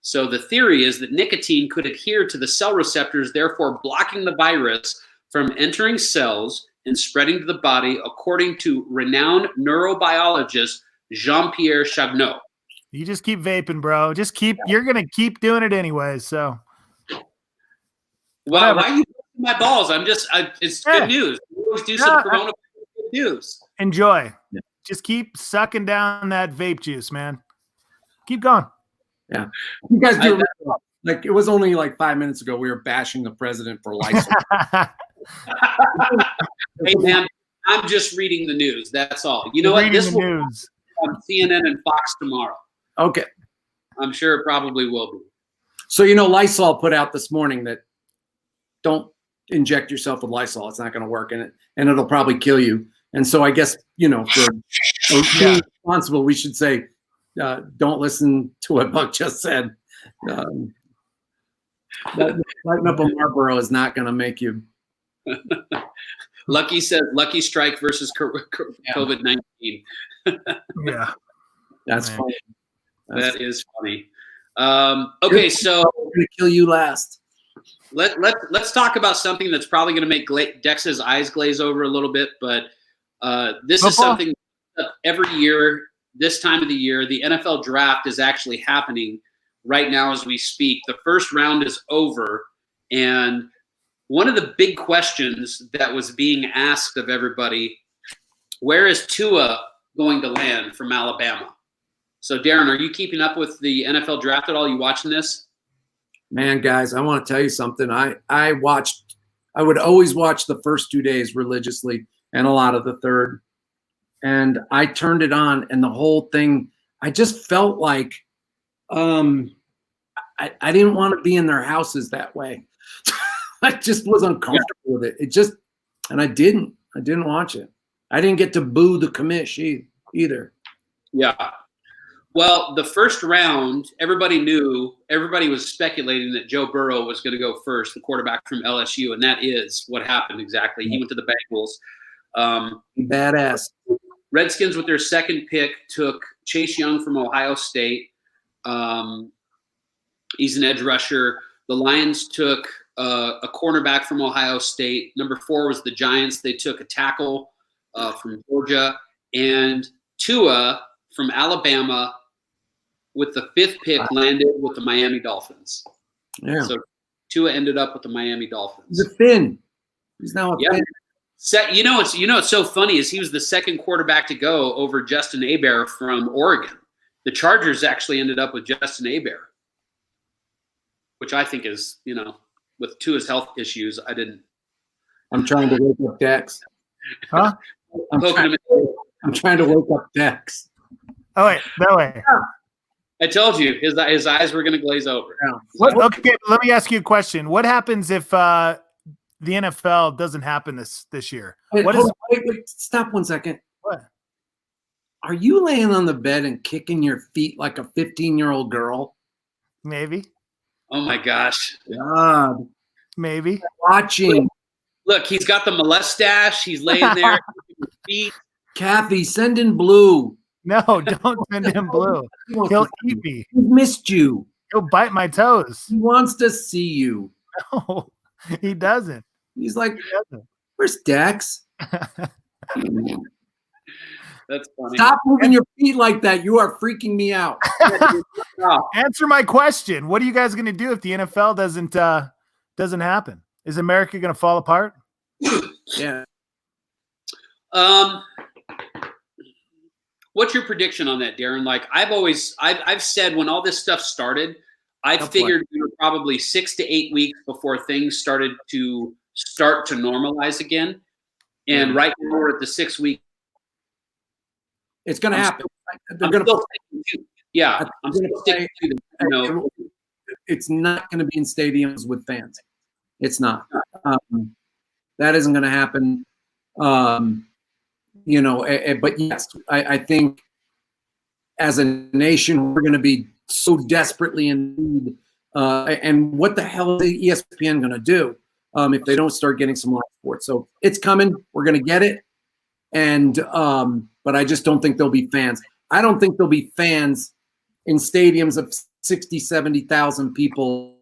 So the theory is that nicotine could adhere to the cell receptors, therefore blocking the virus from entering cells and spreading to the body, according to renowned neurobiologist Jean-Pierre Chagnon. You just keep vaping, bro. You're going to keep doing it anyway, so. Well, why are you busting my balls? It's good news. We always do some coronavirus news. Enjoy. Yeah. Just keep sucking down that vape juice, man. Keep going. Yeah. You guys do like it was only like 5 minutes ago we were bashing the president for Lysol. Hey man, I'm just reading the news. That's all. You know what? This will be on CNN and Fox tomorrow. Okay. I'm sure it probably will be. So Lysol put out this morning that don't inject yourself with Lysol. It's not going to work and it'll probably kill you. And so I guess, for being responsible, we should say, don't listen to what Buck just said. Lighting up a Marlboro is not going to make you. Lucky said, Lucky Strike versus COVID-19. Yeah. That's funny. That is funny. Okay, so I'm going to kill you last. Let's talk about something that's probably going to make Dex's eyes glaze over a little bit, but this is something every year, this time of the year. The NFL draft is actually happening right now as we speak. The first round is over, and one of the big questions that was being asked of everybody, where is Tua going to land from Alabama? So, Darren, are you keeping up with the NFL draft at all? You watching this? Man, guys, I want to tell you something. I would always watch the first 2 days religiously and a lot of the third. And I turned it on and the whole thing, I just felt like I I didn't want to be in their houses that way. I just was uncomfortable with it. And I didn't watch it. I didn't get to boo the commish either. Yeah. Well, the first round, everybody was speculating that Joe Burrow was going to go first, the quarterback from LSU, and that is what happened exactly. He went to the Bengals. Badass. Redskins, with their second pick, took Chase Young from Ohio State. He's an edge rusher. The Lions took a cornerback from Ohio State. Number 4 was the Giants. They took a tackle from Georgia. And Tua from Alabama, with the 5th pick, landed with the Miami Dolphins. Yeah. So Tua ended up with the Miami Dolphins. He's a Finn. He's now a Finn. What's so funny is he was the second quarterback to go over Justin Herbert from Oregon. The Chargers actually ended up with Justin Herbert, which I think is, with Tua's health issues, I didn't. I'm trying to wake up Dex. Huh? I'm trying to wake up Dex. Oh wait, that way. I told you his eyes were going to glaze over. Okay, let me ask you a question. What happens if the NFL doesn't happen this year? Wait, stop 1 second. What? Are you laying on the bed and kicking your feet like a 15-year-old girl? Maybe. Oh my gosh. God. Maybe. Watching. Look, he's got the mustache. He's laying there kicking his feet. Kathy, send in Blue. No, don't send him Blue. He'll eat me. He missed you. He'll bite my toes. He wants to see you. No, he doesn't. He's like, where's Dex? That's funny. Stop moving your feet like that. You are freaking me out. Answer my question. What are you guys going to do if the NFL doesn't happen? Is America going to fall apart? Yeah. What's your prediction on that, Darren? Like I've said when all this stuff started, I figured we were probably 6 to 8 weeks before things started to normalize again. And right now we're at the 6 week. It's going to happen. I'm still sticking to them. It's not going to be in stadiums with fans. It's not. That isn't going to happen. But yes, I think as a nation, we're going to be so desperately in need. And what the hell is ESPN going to do if they don't start getting some live sports? So it's coming. We're going to get it. And but I just don't think there'll be fans. I don't think there'll be fans in stadiums of 60, 70,000 people.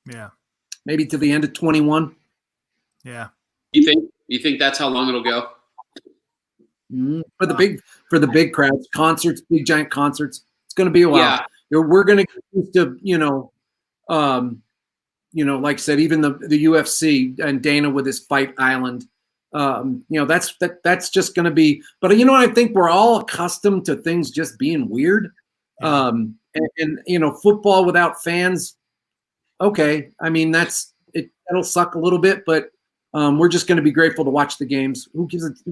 Yeah. Maybe to the end of 21. Yeah. You think that's how long it'll go? For the big crowds, concerts, big giant concerts, it's going to be a while. Yeah. We're going to get used to, like I said, even the UFC and Dana with his Fight Island, that's just going to be. But I think we're all accustomed to things just being weird, and football without fans. Okay, I mean that'll suck a little bit, but we're just going to be grateful to watch the games. Who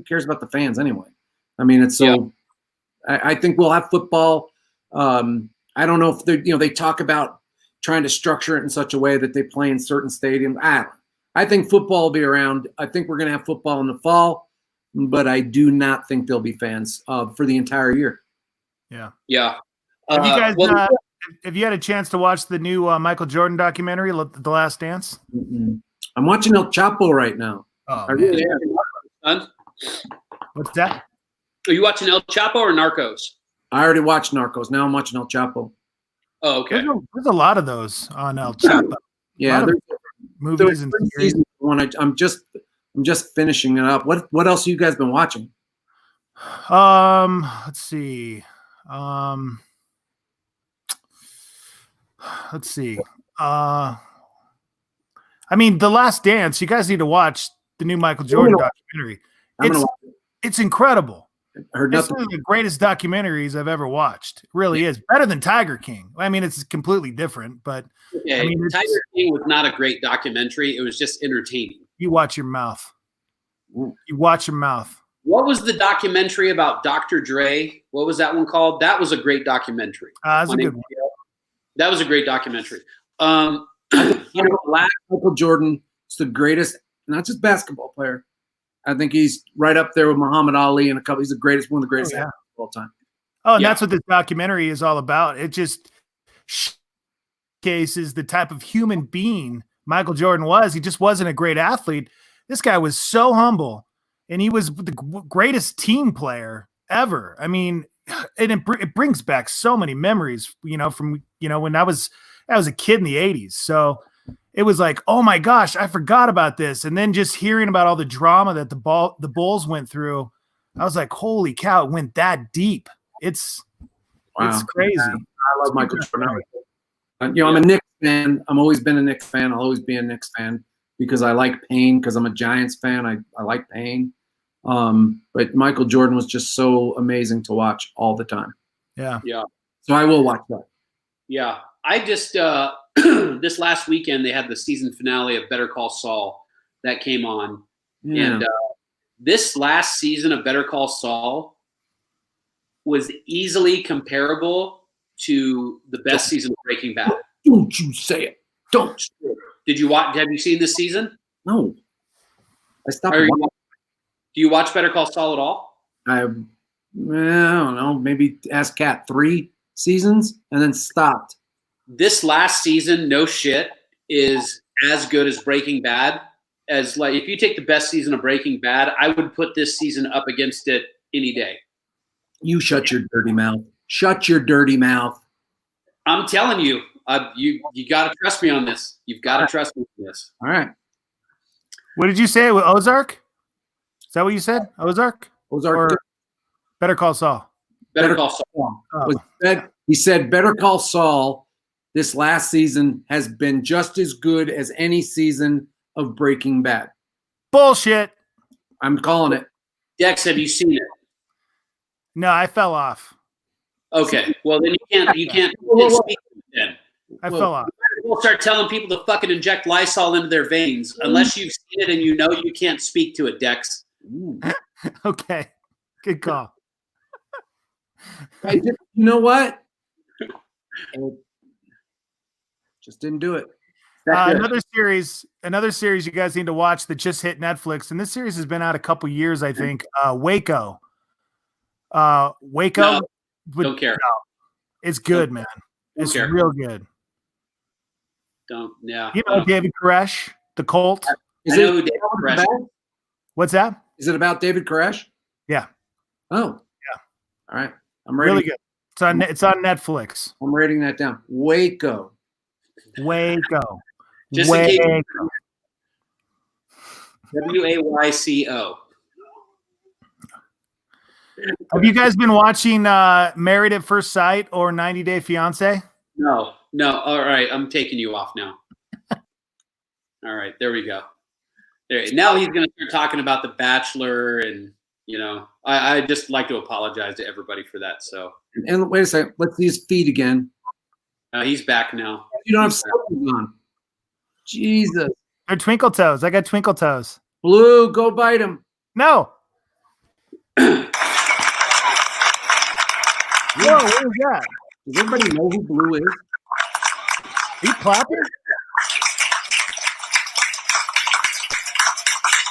cares about the fans anyway? I mean, it's so. Yeah. I think we'll have football. I don't know if they talk about trying to structure it in such a way that they play in certain stadiums. I think football will be around. I think we're going to have football in the fall, but I do not think there'll be fans for the entire year. Yeah. Yeah. Have you guys? Have you had a chance to watch the new Michael Jordan documentary, The Last Dance? Mm-mm. I'm watching El Chapo right now. Oh, I really am. What's that? Are you watching El Chapo or Narcos? I already watched Narcos. Now I'm watching El Chapo. Oh, okay. There's a lot of those on El Chapo. Yeah, there's movies and series. I'm just finishing it up. What else have you guys been watching? Let's see. I mean, The Last Dance. You guys need to watch the new Michael Jordan documentary. It's incredible. It's one of the greatest documentaries I've ever watched. It really is. Better than Tiger King. I mean, it's completely different, but Tiger King was not a great documentary. It was just entertaining. You watch your mouth. You watch your mouth. What was the documentary about Dr. Dre? What was that one called? That was a great documentary. That's a good one. That was a great documentary. Michael Jordan is the greatest, not just basketball player. I think he's right up there with Muhammad Ali and he's the greatest, one of the greatest athletes of all time. Oh, and that's what this documentary is all about. It just showcases the type of human being Michael Jordan was. He just wasn't a great athlete. This guy was so humble, and he was the greatest team player ever. I mean, and it brings back so many memories, from, when I was a kid in the 80s. So it was like, oh my gosh, I forgot about this. And then just hearing about all the drama that the Bulls went through, I was like, holy cow, it went that deep. It's crazy. I love Michael Jordan. I'm a Knicks fan. I've always been a Knicks fan. I'll always be a Knicks fan because I like pain, because I'm a Giants fan. I like pain. But Michael Jordan was just so amazing to watch all the time. Yeah. Yeah. So I will watch that. Yeah. I just, this last weekend, they had the season finale of Better Call Saul that came on. Yeah. And this last season of Better Call Saul was easily comparable to the best season of Breaking Bad. Don't you say it. Don't. Did you watch? Have you seen this season? No. I stopped. Do you watch Better Call Saul at all? I don't know. Maybe Ask Cat 3 seasons and then stopped. This last season, no shit, is as good as Breaking Bad. As like, if you take the best season of Breaking Bad, I would put this season up against it any day. You shut your dirty mouth. Shut your dirty mouth. I'm telling you, you got to trust me on this. You've got to trust me on this. All right. What did you say with Ozark? Is that what you said? Ozark? Ozark. Or Better Call Saul? Better Call Saul. He said Better Call Saul this last season has been just as good as any season of Breaking Bad. Bullshit. I'm calling it. Dex, have you seen it? No, I fell off. Okay. Well, then you can't speak to it then. I fell off. We'll start telling people to fucking inject Lysol into their veins. Unless you've seen it and you can't speak to it, Dex. Okay. Good call. You know what? Just didn't do it. Another series you guys need to watch that just hit Netflix, and this series has been out a couple years, I think. Waco. Waco. No, don't care. It's good, man. It's real good. Yeah. You know David Koresh, the Colt. I know who David Koresh is. What's that? Is it about David Koresh? Yeah. Oh. Yeah. All right. I'm ready. Really good. It's on Netflix. I'm writing that down. Waco. Just in case. WAYCO. Have you guys been watching Married at First Sight or 90 Day Fiance? No. All right, I'm taking you off now. All right, there we go. Now he's going to start talking about The Bachelor, and I just like to apologize to everybody for that. So. And wait a second, let's see his feet again. He's back now. You don't have slippers on. Jesus. They're twinkle toes. I got twinkle toes. Blue, go bite him. No. Whoa, what is that? Does everybody know who Blue is? Are you clapping?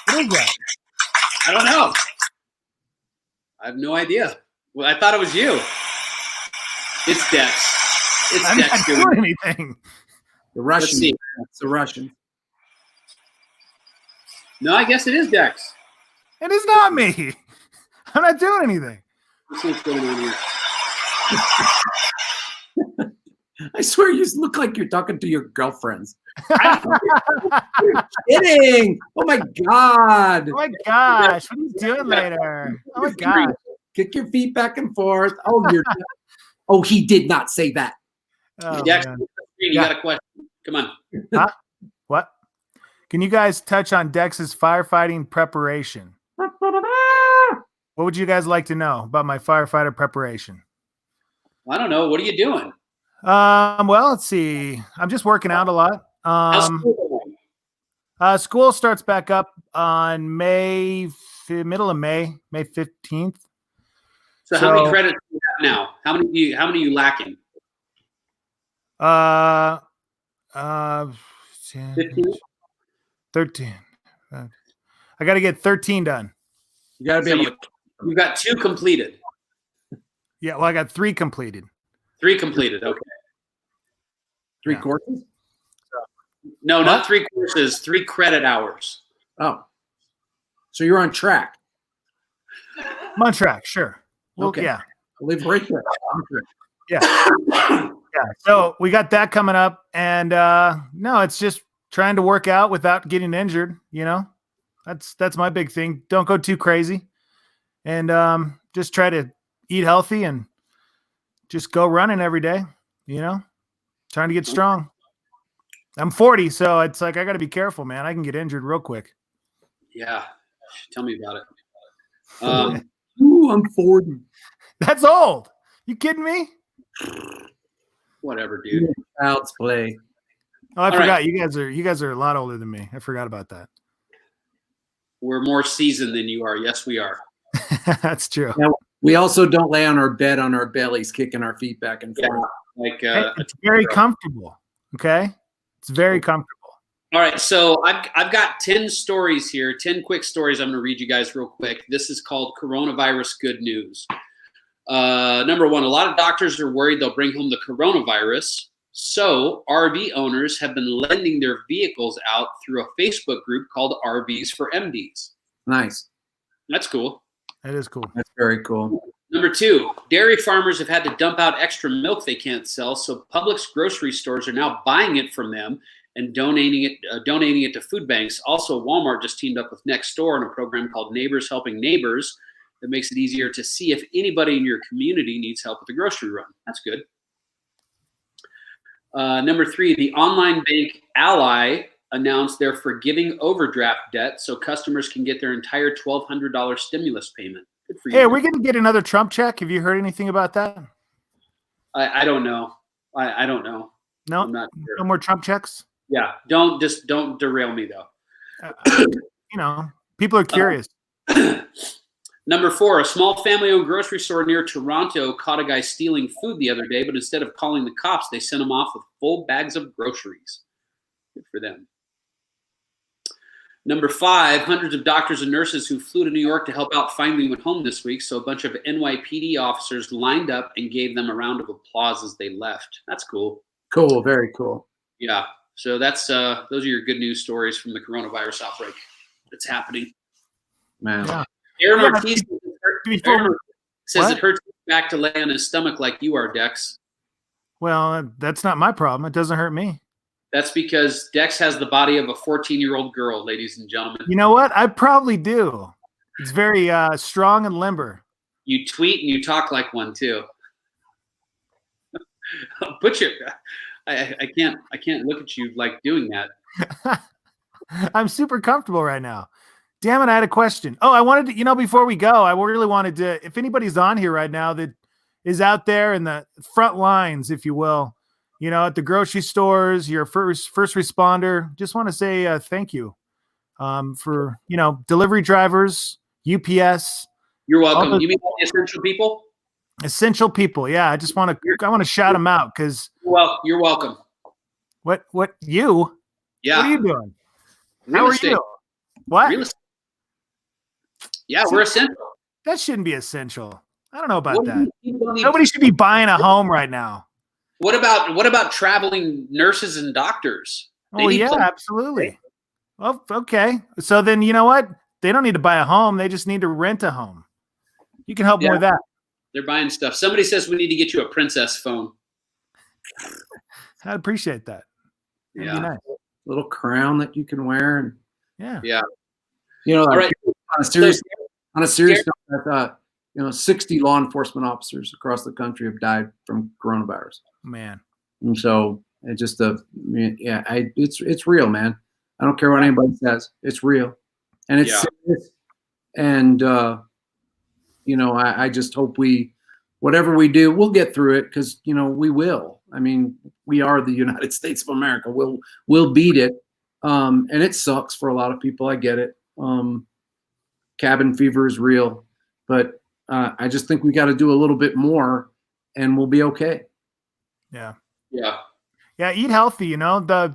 What is that? I don't know. I have no idea. Well, I thought it was you. It's Dex. I'm not doing anything. The Russian. It's the Russian. No, I guess it is Dex. It is not me. I'm not doing anything. Let's see what's going on here. I swear you look like you're talking to your girlfriends. You're kidding. Oh my God. Oh my gosh. What are you doing later? Oh my gosh. Kick your feet back and forth. Oh, he did not say that. Oh, Dex, you got a question. Come on. Huh? What? Can you guys touch on Dex's firefighting preparation? What would you guys like to know about my firefighter preparation? I don't know. What are you doing? Well, let's see. I'm just working out a lot. School starts back up on May middle of May 15th. So how many credits do you have now? How many are you lacking? 15? 13. I got to get 13 done. You got to be able to. You got 2 completed. Yeah, well, I got 3 completed. 3 completed. Okay. 3 courses? No, not 3 courses. 3 credit hours. Oh, so you're on track. I'm on track. Sure. Well, okay. Yeah. I'll leave right there. Yeah. Yeah. So we got that coming up, and no, it's just trying to work out without getting injured. That's my big thing. Don't go too crazy, and just try to eat healthy and just go running every day. Trying to get strong. I'm 40, so it's like I got to be careful, man. I can get injured real quick. Yeah, tell me about it. Ooh, I'm 40. That's old. You kidding me? Whatever, dude. Child's play. Oh, I forgot. Right. You guys are a lot older than me. I forgot about that. We're more seasoned than you are. Yes, we are. That's true. Now, we also don't lay on our bed on our bellies, kicking our feet back and forth. It's very comfortable. Okay, it's very comfortable. All right, so I've got 10 stories here, 10 quick stories I'm going to read you guys real quick. This is called Coronavirus Good News. Number 1, a lot of doctors are worried they'll bring home the coronavirus. So RV owners have been lending their vehicles out through a Facebook group called RVs for MDs. Nice. That's cool. That is cool. That's very cool. Number 2, dairy farmers have had to dump out extra milk they can't sell, so Publix grocery stores are now buying it from them and donating it to food banks. Also, Walmart just teamed up with Nextdoor on a program called Neighbors Helping Neighbors that makes it easier to see if anybody in your community needs help with a grocery run. That's good. Number 3, the online bank Ally announced they're forgiving overdraft debt so customers can get their entire $1,200 stimulus payment. Good for you. Hey, are we going to get another Trump check? Have you heard anything about that? I don't know. I don't know. No, I'm not sure. No more Trump checks? Yeah, don't derail me though. People are curious. Number 4, a small family-owned grocery store near Toronto caught a guy stealing food the other day, but instead of calling the cops, they sent him off with full bags of groceries. Good for them. Number 5, hundreds of doctors and nurses who flew to New York to help out finally went home this week, so a bunch of NYPD officers lined up and gave them a round of applause as they left. That's cool. Cool, very cool. Yeah, so that's those are your good news stories from the coronavirus outbreak that's happening. Man. Yeah. Aaron Marquis says it hurts back to lay on his stomach like you are, Dex. Well, that's not my problem. It doesn't hurt me. That's because Dex has the body of a 14-year-old girl, ladies and gentlemen. You know what? I probably do. It's very strong and limber. You tweet and you talk like one too. I can't look at you like doing that. I'm super comfortable right now. Damn it, I had a question. Oh, I wanted to, before we go, I really wanted to, if anybody's on here right now that is out there in the front lines, if you will, at the grocery stores, your first responder, just want to say thank you for, delivery drivers, UPS. You're welcome. You mean all the essential people? Essential people. Yeah. I want to shout them out because. Well, you're welcome. What you? Yeah. What are you doing? How are you? What? Real estate. Yeah, we're essential. That shouldn't be essential. I don't know about that. Nobody should be buying a home right now. What about traveling nurses and doctors? Oh yeah, absolutely. Well, okay. So then you know what? They don't need to buy a home. They just need to rent a home. You can help more with that. They're buying stuff. Somebody says we need to get you a princess phone. I'd appreciate that. That'd be nice. Little crown that you can wear. And yeah. All right. On a serious note, I thought, 60 law enforcement officers across the country have died from coronavirus. Man. And so it just, it's real, man. I don't care what anybody says. It's real. And it's serious. And, I just hope whatever we do, we'll get through it because, we will. I mean, we are the United States of America. We'll beat it. And it sucks for a lot of people. I get it. cabin fever is real, but I just think we got to do a little bit more, and we'll be okay. Yeah. Yeah. Yeah, eat healthy,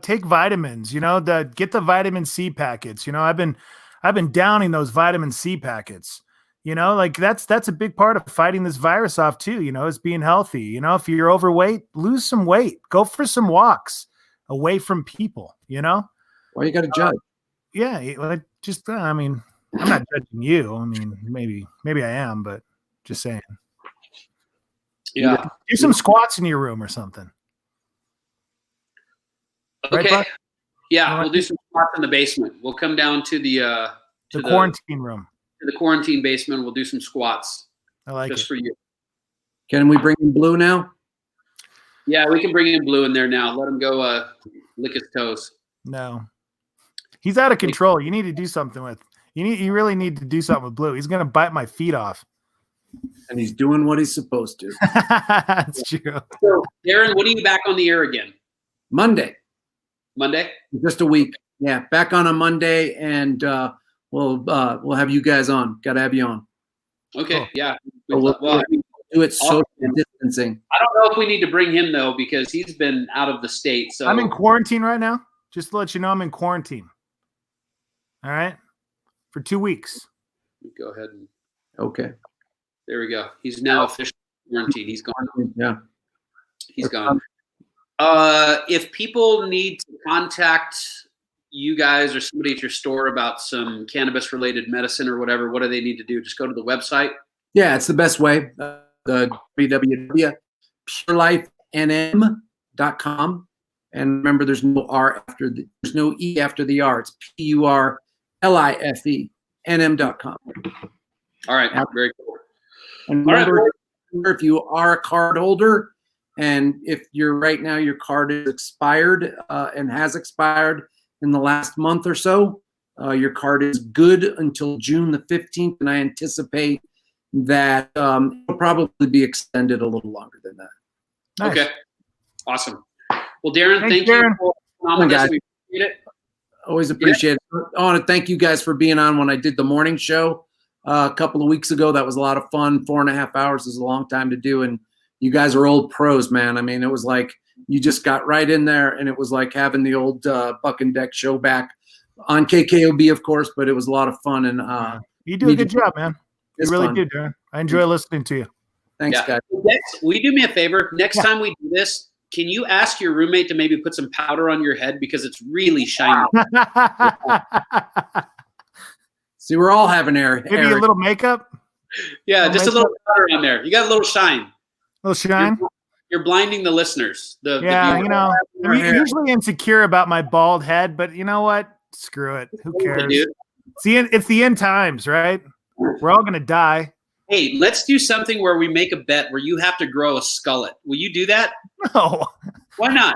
take vitamins, get the vitamin C packets. I've been downing those vitamin C packets. Like that's a big part of fighting this virus off too, is being healthy. If you're overweight, lose some weight, go for some walks away from people, Why you got to judge? Yeah, I mean, I'm not judging you. I mean, maybe I am, but just saying. Yeah. Do some squats in your room or something. Okay. Right, yeah, we'll do some squats in the basement. We'll come down to the quarantine room. To the quarantine basement. We'll do some squats. I like just it. for you. Can we bring in Blue now? Yeah, we can bring in Blue in there now. Let him go lick his toes. No. He's out of control. You need to do something with. You really need to do something with Blue. He's going to bite my feet off. And he's doing what he's supposed to. That's true. So, Darren, when are you back on the air again? Monday. Just a week. Yeah, back on a Monday, and we'll have you guys on. Got to have you on. Okay. Cool. Yeah. We'll do it social distancing. I don't know if we need to bring him though because he's been out of the state. So I'm in quarantine right now. Just to let you know, I'm in quarantine. All right, for 2 weeks. Go ahead and. Okay. There we go. He's now officially quarantined. He's gone. Yeah. He's gone. If people need to contact you guys or somebody at your store about some cannabis-related medicine or whatever, what do they need to do? Just go to the website? Yeah, it's the best way. The www.PurLifeNM.com. And remember, there's no there's no E after the R. It's PurLifeNM.com. All right. Very cool. And remember, if you are a card holder, and if you're right now, your card is expired and has expired in the last month or so, your card is good until June the 15th. And I anticipate that it'll probably be extended a little longer than that. Nice. Okay. Awesome. Well, Darren, thank Darren. you for coming on with us. We appreciate it. Always appreciate it. I want to thank you guys for being on when I did the morning show a couple of weeks ago. That was a lot of fun. 4.5 hours is a long time to do. And you guys are old pros, man. I mean, it was like you just got right in there, and it was like having the old Buck and Deck show back on KKOB, of course, but it was a lot of fun. And you do a good job, man. You really do, Darren. I enjoy listening to you. Thanks, guys. Will you do me a favor? Next time we do this, can you ask your roommate to maybe put some powder on your head because it's really shiny? See, we're all having hair. Maybe a little makeup? Yeah, just a little powder on there. You got a little shine. A little shine? You're blinding the listeners. I'm usually insecure about my bald head, but you know what? Screw it. Who cares? It's the end times, right? We're all going to die. Hey, let's do something where we make a bet where you have to grow a skullet. Will you do that? No. Why not?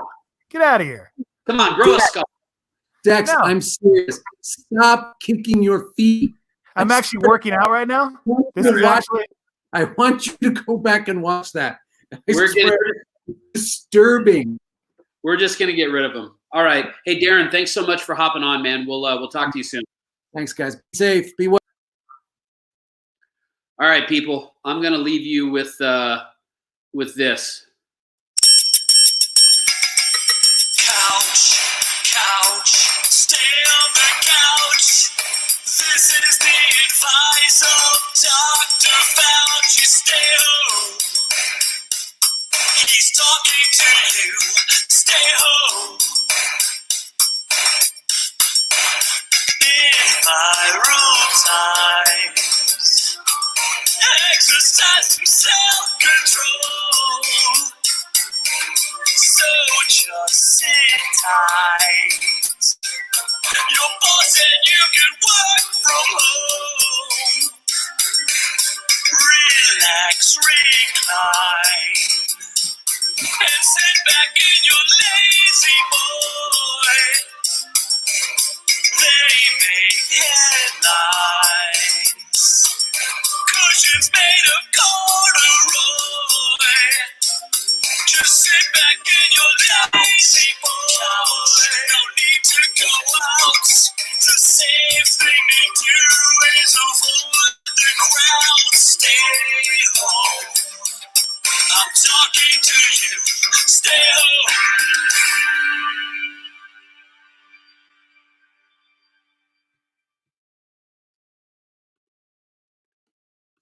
Get out of here. Come on, grow a skullet. Dex, no. I'm serious. Stop kicking your feet. I'm actually working out right now. This is actually. I want you to go back and watch that. It's disturbing. We're just gonna get rid of them. All right. Hey, Darren, thanks so much for hopping on, man. We'll talk to you soon. Thanks, guys. Be safe. Be well. All right, people. I'm gonna leave you with this. Couch, stay on the couch. This is the advice of Dr. Fauci. Stay home. He's talking to you. Stay home. In viral times, exercise some self-control. So just sit tight. Your boss said you can work from home. Relax, recline, and sit back in your lazy boy. They make headlines. Cushions made of corduroy. Just sit back in your lazy boy. No need to go out. The safe thing to do is avoid. to you. Stay home.